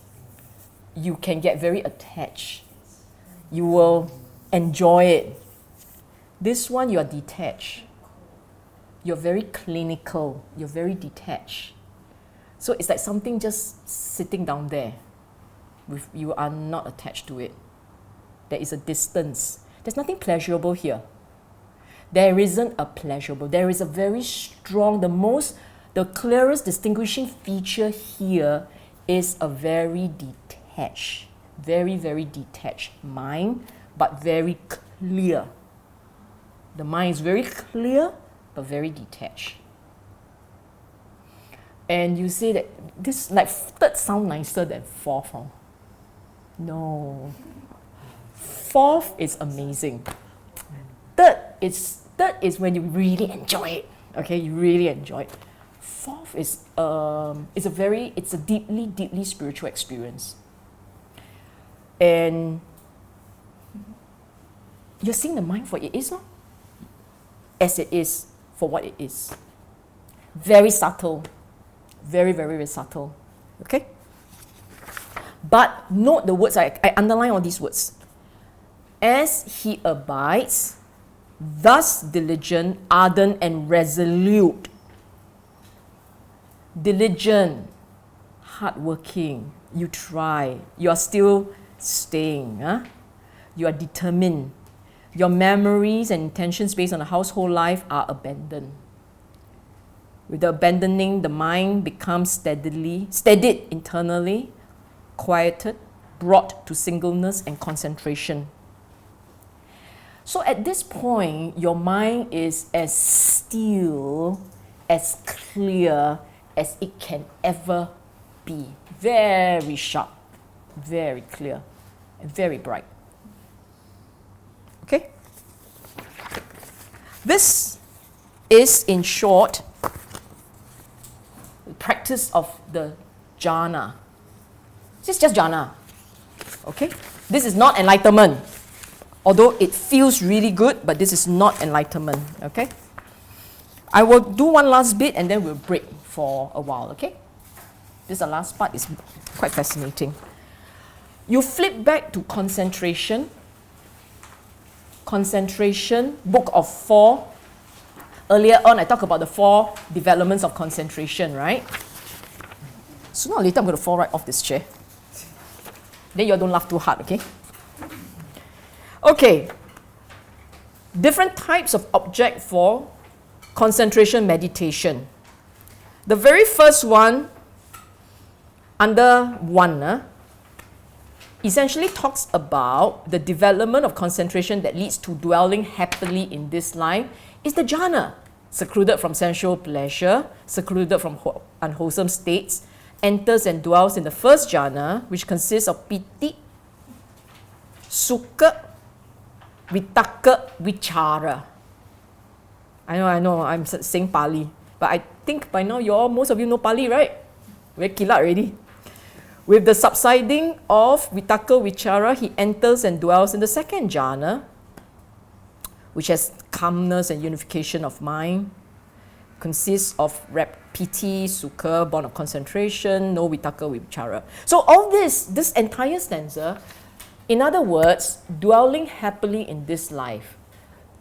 You can get very attached. You will enjoy it. This one, you are detached. You're very clinical. You're very detached. So it's like something just sitting down there. You are not attached to it. There is a distance. There's nothing pleasurable here. There isn't a pleasurable. There is a very strong, the clearest distinguishing feature here is a very detached, very, very detached mind, but very clear. The mind is very clear, but very detached. And you say that this, like, third sound nicer than fourth, huh? No. Fourth is amazing. Third is when you really enjoy it. Okay, you really enjoy it. Fourth is it's a deeply, deeply spiritual experience. And you're seeing the mind for it is, no? As it is, for what it is. Very subtle. Very, very, very subtle. Okay? But note the words, I underline all these words. As he abides, thus diligent, ardent, and resolute. Diligent, hardworking, you try, you are still staying. Huh? You are determined. Your memories and intentions based on the household life are abandoned. With the abandoning, the mind becomes steadied internally, quieted, brought to singleness and concentration. So at this point, your mind is as still, as clear as it can ever be. Very sharp, very clear, and very bright. Okay? This is, in short, the practice of the jhana. This is just jhana. Okay? This is not enlightenment. Although it feels really good, but this is not enlightenment. Okay? I will do one last bit and then we'll break for a while. Okay? This, the last part, is quite fascinating. You flip back to concentration. Concentration, Book of 4. Earlier on, I talked about the 4 developments of concentration, right? Sooner or later, I'm going to fall right off this chair. Then you don't laugh too hard, okay? Okay. Different types of object for concentration meditation. The very first one, under 1, essentially talks about the development of concentration that leads to dwelling happily in this life, is the jhana, secluded from sensual pleasure, secluded from unwholesome states, enters and dwells in the first jhana, which consists of piti, sukha, vitaka, vichara. I know, I'm saying Pali, but I think by now most of you know Pali, right? Very kilat already. With the subsiding of vitaka, vichara, he enters and dwells in the second jhana, which has calmness and unification of mind, consists of piti, sukha, born of concentration, no vitaka, vichara. So all this entire stanza, in other words, dwelling happily in this life,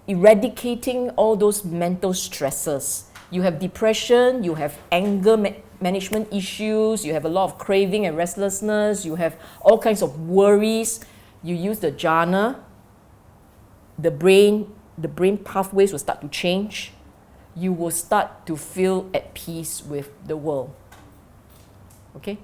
eradicating all those mental stresses. You have depression, you have anger management issues, you have a lot of craving and restlessness, you have all kinds of worries. You use the jhana, the brain pathways will start to change. You will start to feel at peace with the world. Okay?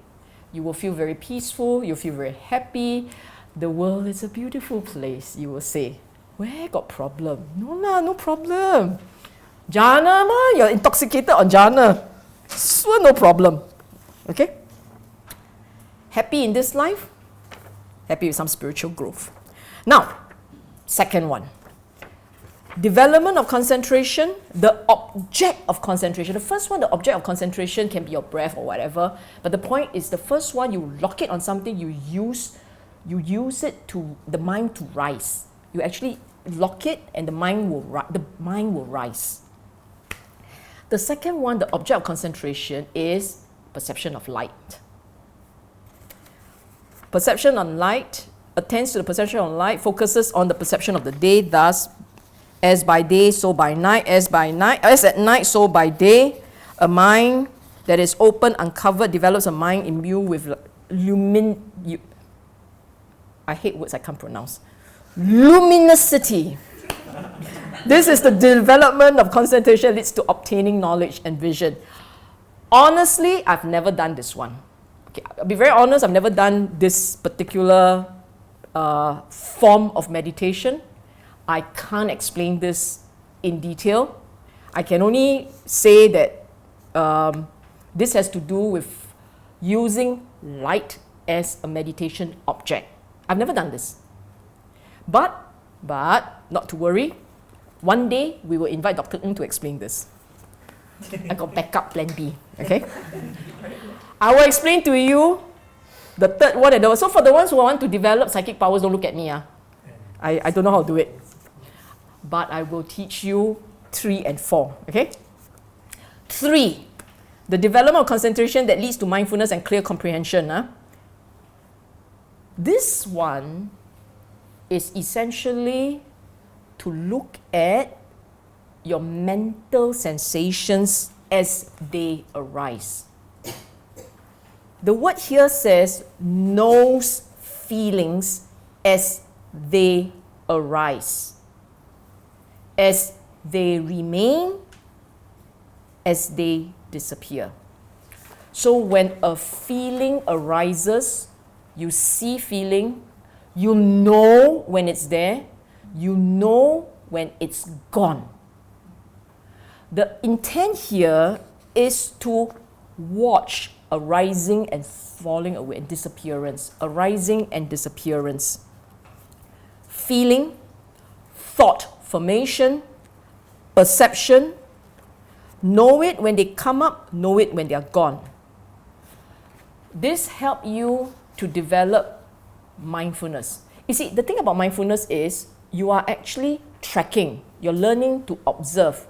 You will feel very peaceful, you'll feel very happy. The world is a beautiful place, you will say. Where got problem? No lah, no problem. Jhana ma, you're intoxicated on jhana. Sure, no problem. Okay? Happy in this life, happy with some spiritual growth. Now, second one. Development of concentration, the object of concentration. The first one, the object of concentration can be your breath or whatever. But the point is the first one, you lock it on something, you use it to the mind to rise. You actually lock it and the mind will rise. The second one, the object of concentration, is perception of light. Perception on light attends to the perception of light, focuses on the perception of the day, thus, as by day, so by night, as at night, so by day. A mind that is open, uncovered, develops a mind imbued with I hate words I can't pronounce. Luminosity. This is the development of concentration leads to obtaining knowledge and vision. Honestly, I've never done this one. Okay, I'll be very honest, I've never done this particular form of meditation. I can't explain this in detail. I can only say that this has to do with using light as a meditation object. I've never done this. But not to worry, one day we will invite Dr. Ng to explain this. I got backup plan B, okay? I will explain to you the third one. So for the ones who want to develop psychic powers, don't look at me. I don't know how to do it. But I will teach you 3 and 4, okay? 3, the development of concentration that leads to mindfulness and clear comprehension. This one is essentially to look at your mental sensations as they arise. The word here says knows feelings as they arise, as they remain, as they disappear. So when a feeling arises, you see feeling, you know when it's there, you know when it's gone. The intent here is to watch arising and falling away and disappearance, arising and disappearance. Feeling, thought formation, perception, know it when they come up, know it when they are gone. This helps you to develop mindfulness. You see, the thing about mindfulness is you are actually tracking. You're learning to observe.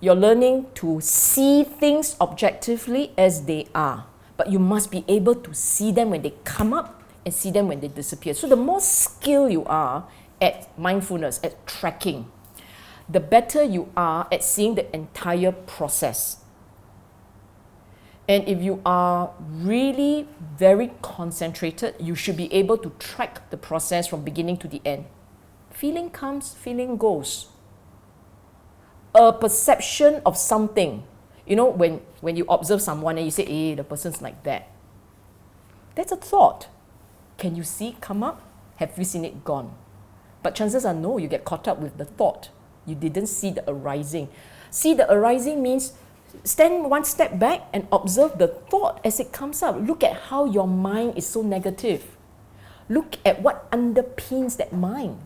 You're learning to see things objectively as they are. But you must be able to see them when they come up and see them when they disappear. So the more skilled you are at mindfulness, at tracking, the better you are at seeing the entire process. And if you are really very concentrated, you should be able to track the process from beginning to the end. Feeling comes, feeling goes. A perception of something. You know, when you observe someone and you say, hey, the person's like that. That's a thought. Can you see it come up? Have you seen it gone? But chances are no, you get caught up with the thought. You didn't see the arising. See, the arising means stand one step back and observe the thought as it comes up. Look at how your mind is so negative. Look at what underpins that mind.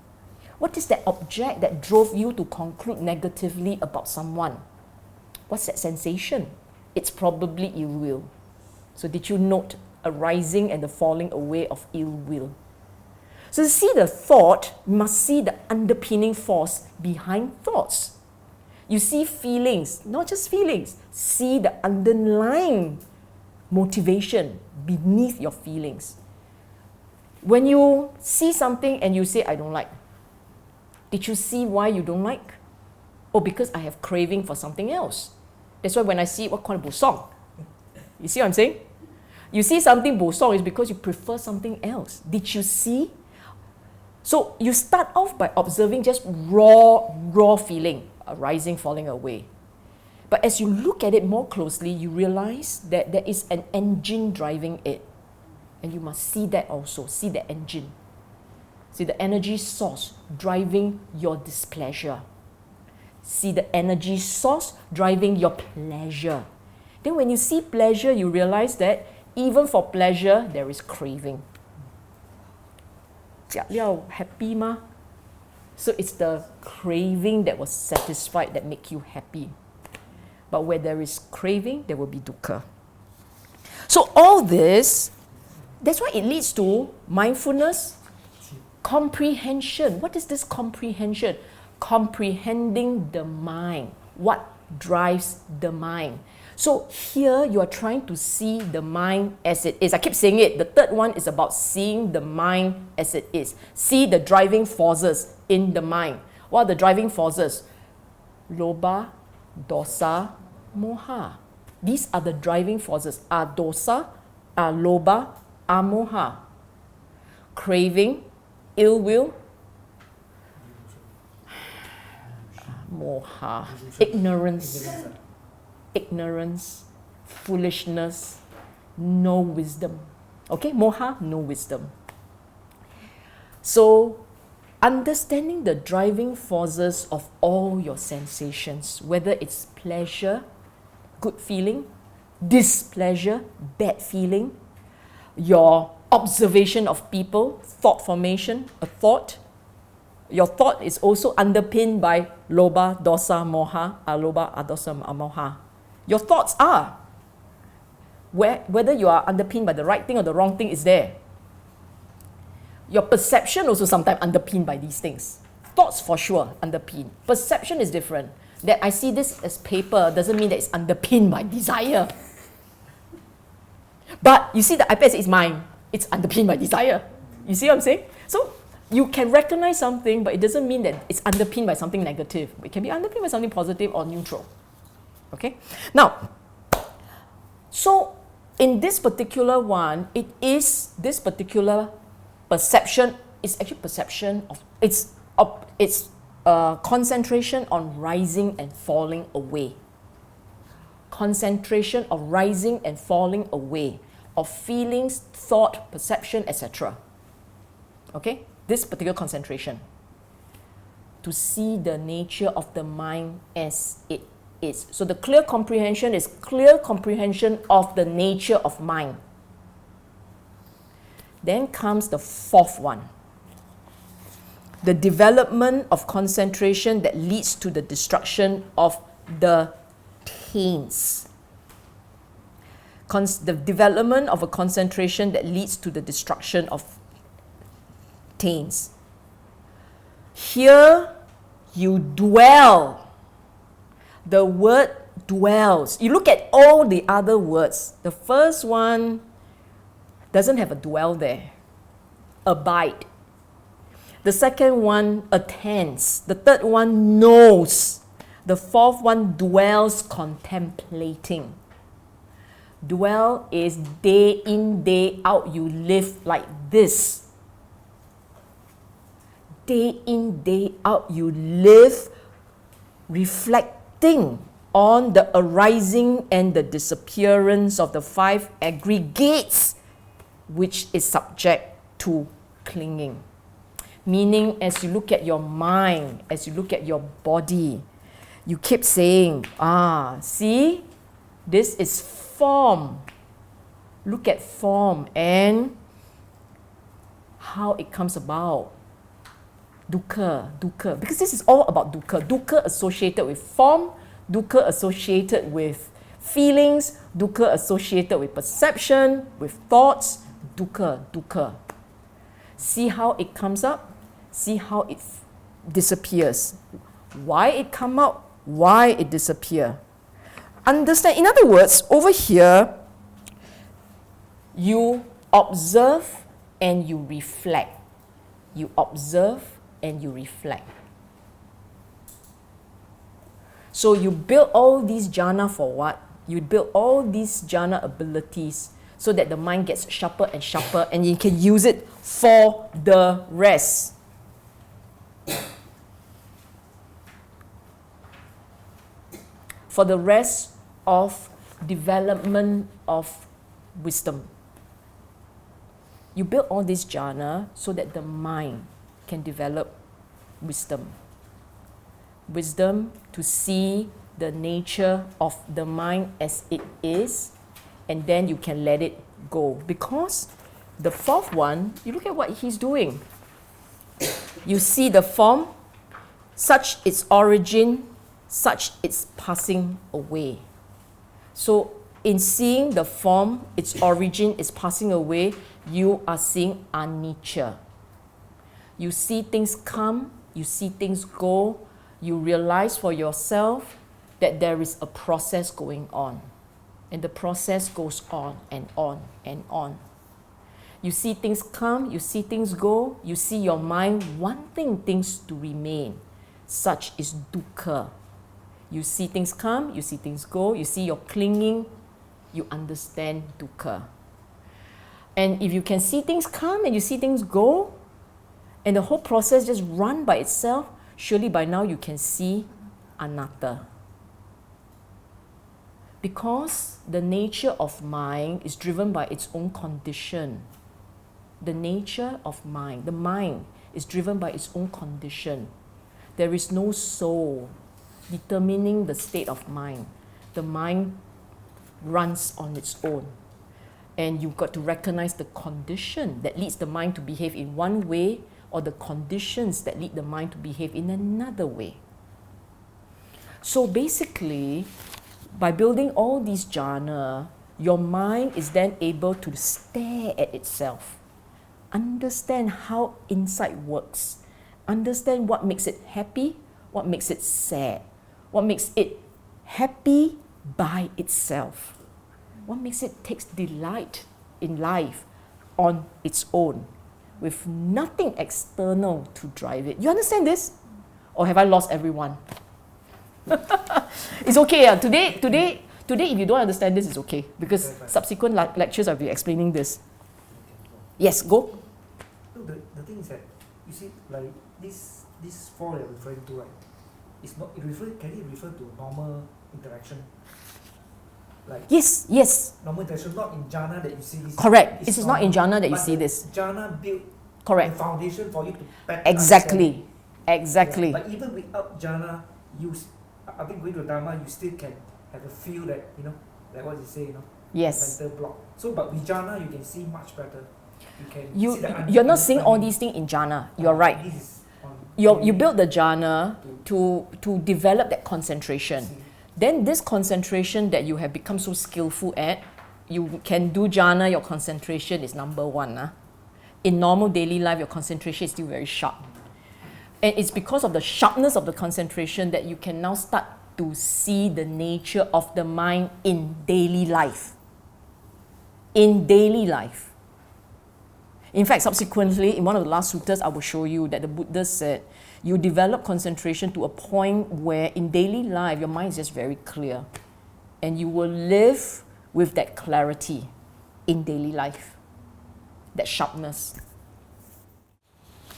What is that object that drove you to conclude negatively about someone? What's that sensation? It's probably ill will. So did you note a rising and the falling away of ill will? So to see the thought, you must see the underpinning force behind thoughts. You see feelings, not just feelings. See the underlying motivation beneath your feelings. When you see something and you say, I don't like, did you see why you don't like? Oh, because I have craving for something else. That's why when I see what kind of bosong, you see what I'm saying? You see something bosong is because you prefer something else. Did you see? So you start off by observing just raw feeling, arising, falling away. But as you look at it more closely, you realize that there is an engine driving it. And you must see that also, see the engine. See the energy source driving your displeasure. See the energy source driving your pleasure. Then when you see pleasure, you realize that even for pleasure, there is craving. 假料 happy 吗? So it's the craving that was satisfied that make you happy. But where there is craving, there will be dukkha. So all this, that's why it leads to mindfulness, comprehension. What is this comprehension? Comprehending the mind. What drives the mind? So here you are trying to see the mind as it is. I keep saying it. The third one is about seeing the mind as it is. See the driving forces in the mind. What are the driving forces? Lobha, dosa, moha. These are the driving forces. Are dosa, are lobha, are moha. Craving, ill will, moha. Ignorance, foolishness, no wisdom. Okay, moha, no wisdom. So, understanding the driving forces of all your sensations, whether it's pleasure, good feeling, displeasure, bad feeling, your observation of people, thought formation, a thought. Your thought is also underpinned by lobha, dosa, moha, alobha, adosa, amoha. Your thoughts are. Whether you are underpinned by the right thing or the wrong thing is there. Your perception also sometimes underpinned by these things. Thoughts for sure underpinned. Perception is different. That I see this as paper doesn't mean that it's underpinned by desire. But you see the iPad is mine. It's underpinned by desire. You see what I'm saying? So you can recognize something, but it doesn't mean that it's underpinned by something negative. It can be underpinned by something positive or neutral. Okay? Now, so in this particular one, it is this particular perception is actually perception of it's concentration on rising and falling away. Concentration of rising and falling away of feelings, thought, perception, etc. Okay? This particular concentration. To see the nature of the mind as it is. So the clear comprehension is clear comprehension of the nature of mind. Then comes the fourth one. The development of concentration that leads to the destruction of the taints. The development of a concentration that leads to the destruction of taints. Here you dwell. The word dwells. You look at all the other words. The first one doesn't have a dwell there. Abide. The second one attends. The third one knows. The fourth one dwells contemplating. Dwell is day in, day out. You live like this. Day in, day out. You live reflecting on the arising and the disappearance of the five aggregates which is subject to clinging. Meaning, as you look at your mind, as you look at your body, you keep saying, see, this is form. Look at form and how it comes about. Dukkha. Because this is all about dukkha. Dukkha associated with form, dukkha associated with feelings, dukkha associated with perception, with thoughts, dukkha. See how it comes up, see how it disappears. Why it come out, why it disappear. Understand, in other words, over here, you observe and you reflect. You observe and you reflect. So you build all these jhana for what? You build all these jhana abilities so that the mind gets sharper and sharper and you can use it for the rest. for the rest of development of wisdom. You build all this jhana so that the mind can develop wisdom. Wisdom to see the nature of the mind as it is, and then you can let it go. Because the fourth one, you look at what he's doing. You see the form, such its origin, such its passing away. So in seeing the form, its origin is passing away, you are seeing anicca. You see things come, you see things go, you realize for yourself that there is a process going on. And the process goes on and on and on. You see things come, you see things go, you see your mind wanting things to remain. Such is dukkha. You see things come, you see things go, you see your clinging, you understand dukkha. And if you can see things come and you see things go, and the whole process just run by itself, surely by now you can see anatta. Because the nature of mind is driven by its own condition. The nature of mind, the mind is driven by its own condition. There is no soul determining the state of mind. The mind runs on its own. And you've got to recognize the condition that leads the mind to behave in one way, or the conditions that lead the mind to behave in another way. So basically, by building all these jhana, your mind is then able to stare at itself, understand how insight works, understand what makes it happy, what makes it sad, what makes it happy by itself, what makes it take delight in life on its own, with nothing external to drive it. You understand this? Or have I lost everyone? It's okay. Today, if you don't understand this, it's okay. Because subsequent lectures I'll be explaining this. Yes, go. No, the thing is that, you see, like this four you're referring to, right? It's not, can it refer to normal interaction? Like Yes. normal interaction, not in jhana that you see this. Correct. It is not in jhana that you but see the this. Jhana built Correct. the foundation for you to better Exactly. understand. Exactly. Yeah, but even without jhana, I think going to Dharma, you still can have a feel that, like what you say, Yes. mental block. So, but with jhana, you can see much better. You're not seeing all these things in jhana. You're right. This is on You build the jhana to develop that concentration. Then this concentration that you have become so skillful at, you can do jhana, your concentration is number one. In normal daily life, your concentration is still very sharp. And it's because of the sharpness of the concentration that you can now start to see the nature of the mind in daily life. In daily life. In fact, subsequently, in one of the last suttas, I will show you that the Buddha said, you develop concentration to a point where in daily life, your mind is just very clear. And you will live with that clarity in daily life. That sharpness.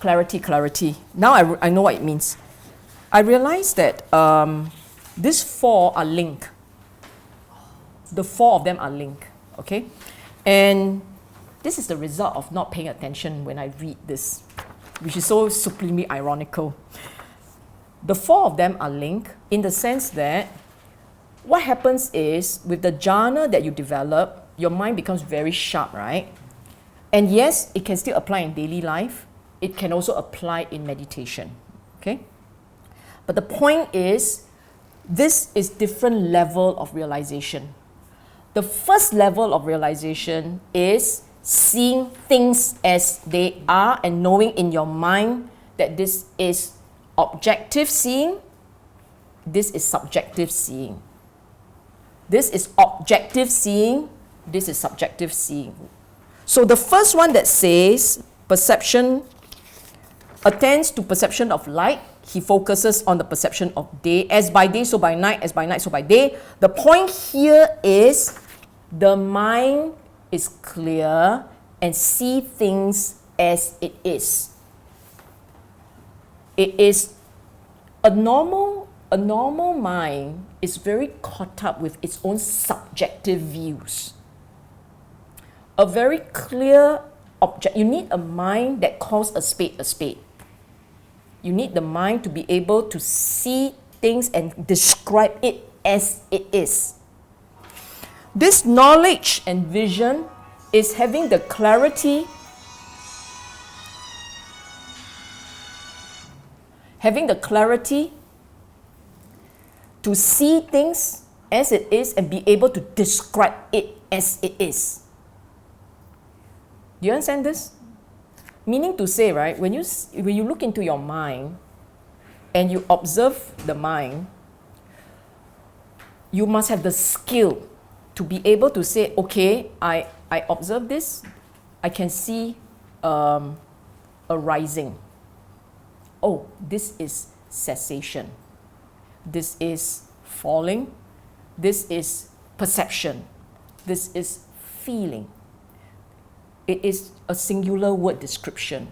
Clarity. Now I know what it means. I realize that these four are linked. The four of them are linked. Okay? And this is the result of not paying attention when I read this, which is so supremely ironical. The four of them are linked in the sense that what happens is with the jhana that you develop, your mind becomes very sharp, right? And yes, it can still apply in daily life. It can also apply in meditation. Okay? But the point is, this is different level of realization. The first level of realization is seeing things as they are and knowing in your mind that this is objective seeing, this is subjective seeing. This is objective seeing, this is subjective seeing. So the first one that says perception attends to perception of light, he focuses on the perception of day. As by day, so by night, as by night, so by day. The point here is the mind is clear and see things as it is. It is a normal a normal mind is very caught up with its own subjective views. A very clear object. You need a mind that calls a spade a spade. You need the mind to be able to see things and describe it as it is. This knowledge and vision is having the clarity, to see things as it is and be able to describe it as it is. Do you understand this? Meaning to say, right, when you look into your mind and you observe the mind, you must have the skill to be able to say, okay, I observe this, I can see a rising. Oh, this is cessation. This is falling. This is perception. This is feeling. It is a singular word description,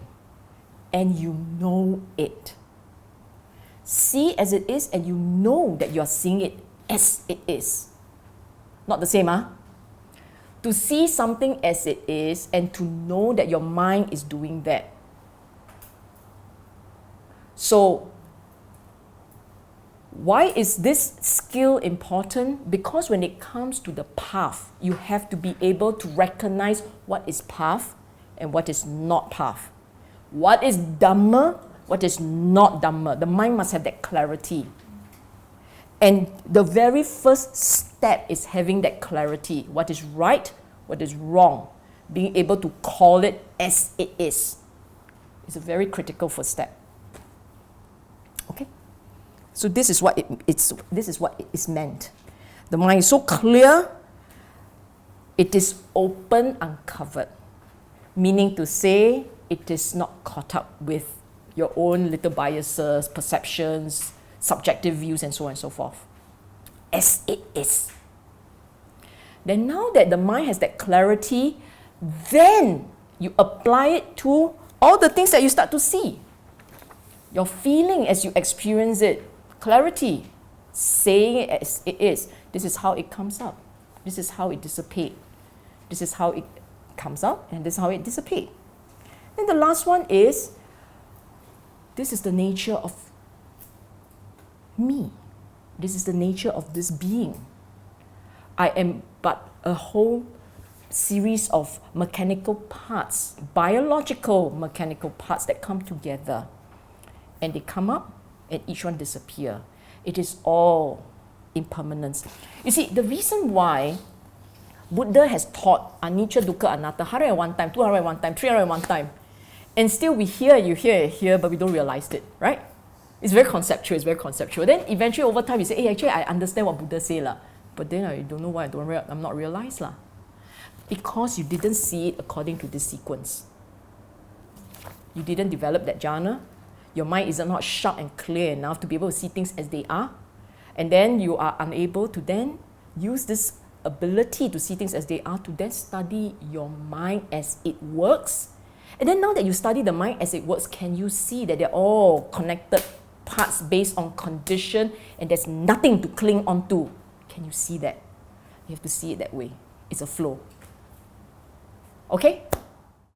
and you know it. See as it is, and you know that you are seeing it as it is. Not the same, huh? To see something as it is and to know that your mind is doing that. So, why is this skill important? Because when it comes to the path, you have to be able to recognize what is path and what is not path. What is Dhamma, what is not Dhamma. The mind must have that clarity. And the very first step is having that clarity. What is right, what is wrong. Being able to call it as it is. It's a very critical first step. Okay? So this is what it is meant. The mind is so clear, it is open, uncovered. Meaning to say, it is not caught up with your own little biases, perceptions, subjective views, and so on and so forth. As it is. Then now that the mind has that clarity, then you apply it to all the things that you start to see. Your feeling as you experience it. Clarity. Saying it as it is. This is how it comes up. This is how it dissipates. This is how it comes up, and this is how it dissipates. And the last one is, this is the nature of me. This is the nature of this being. I am but a whole series of mechanical parts, biological mechanical parts that come together. And they come up and each one disappear. It is all impermanence. You see, the reason why Buddha has taught anicca, dukkha, anatta 101 times, 201 times, 301 times, and still we hear, you hear, but we don't realize it, right? It's very conceptual, Then eventually over time you say, hey, actually I understand what Buddha say lah. But then I don't know why I'm not realized lah. Because you didn't see it according to this sequence. You didn't develop that jhana. Your mind is not sharp and clear enough to be able to see things as they are. And then you are unable to then use this ability to see things as they are to then study your mind as it works. And then now that you study the mind as it works, can you see that they're all connected parts based on condition and there's nothing to cling on to? Can you see that? You have to see it that way. It's a flow. Okay?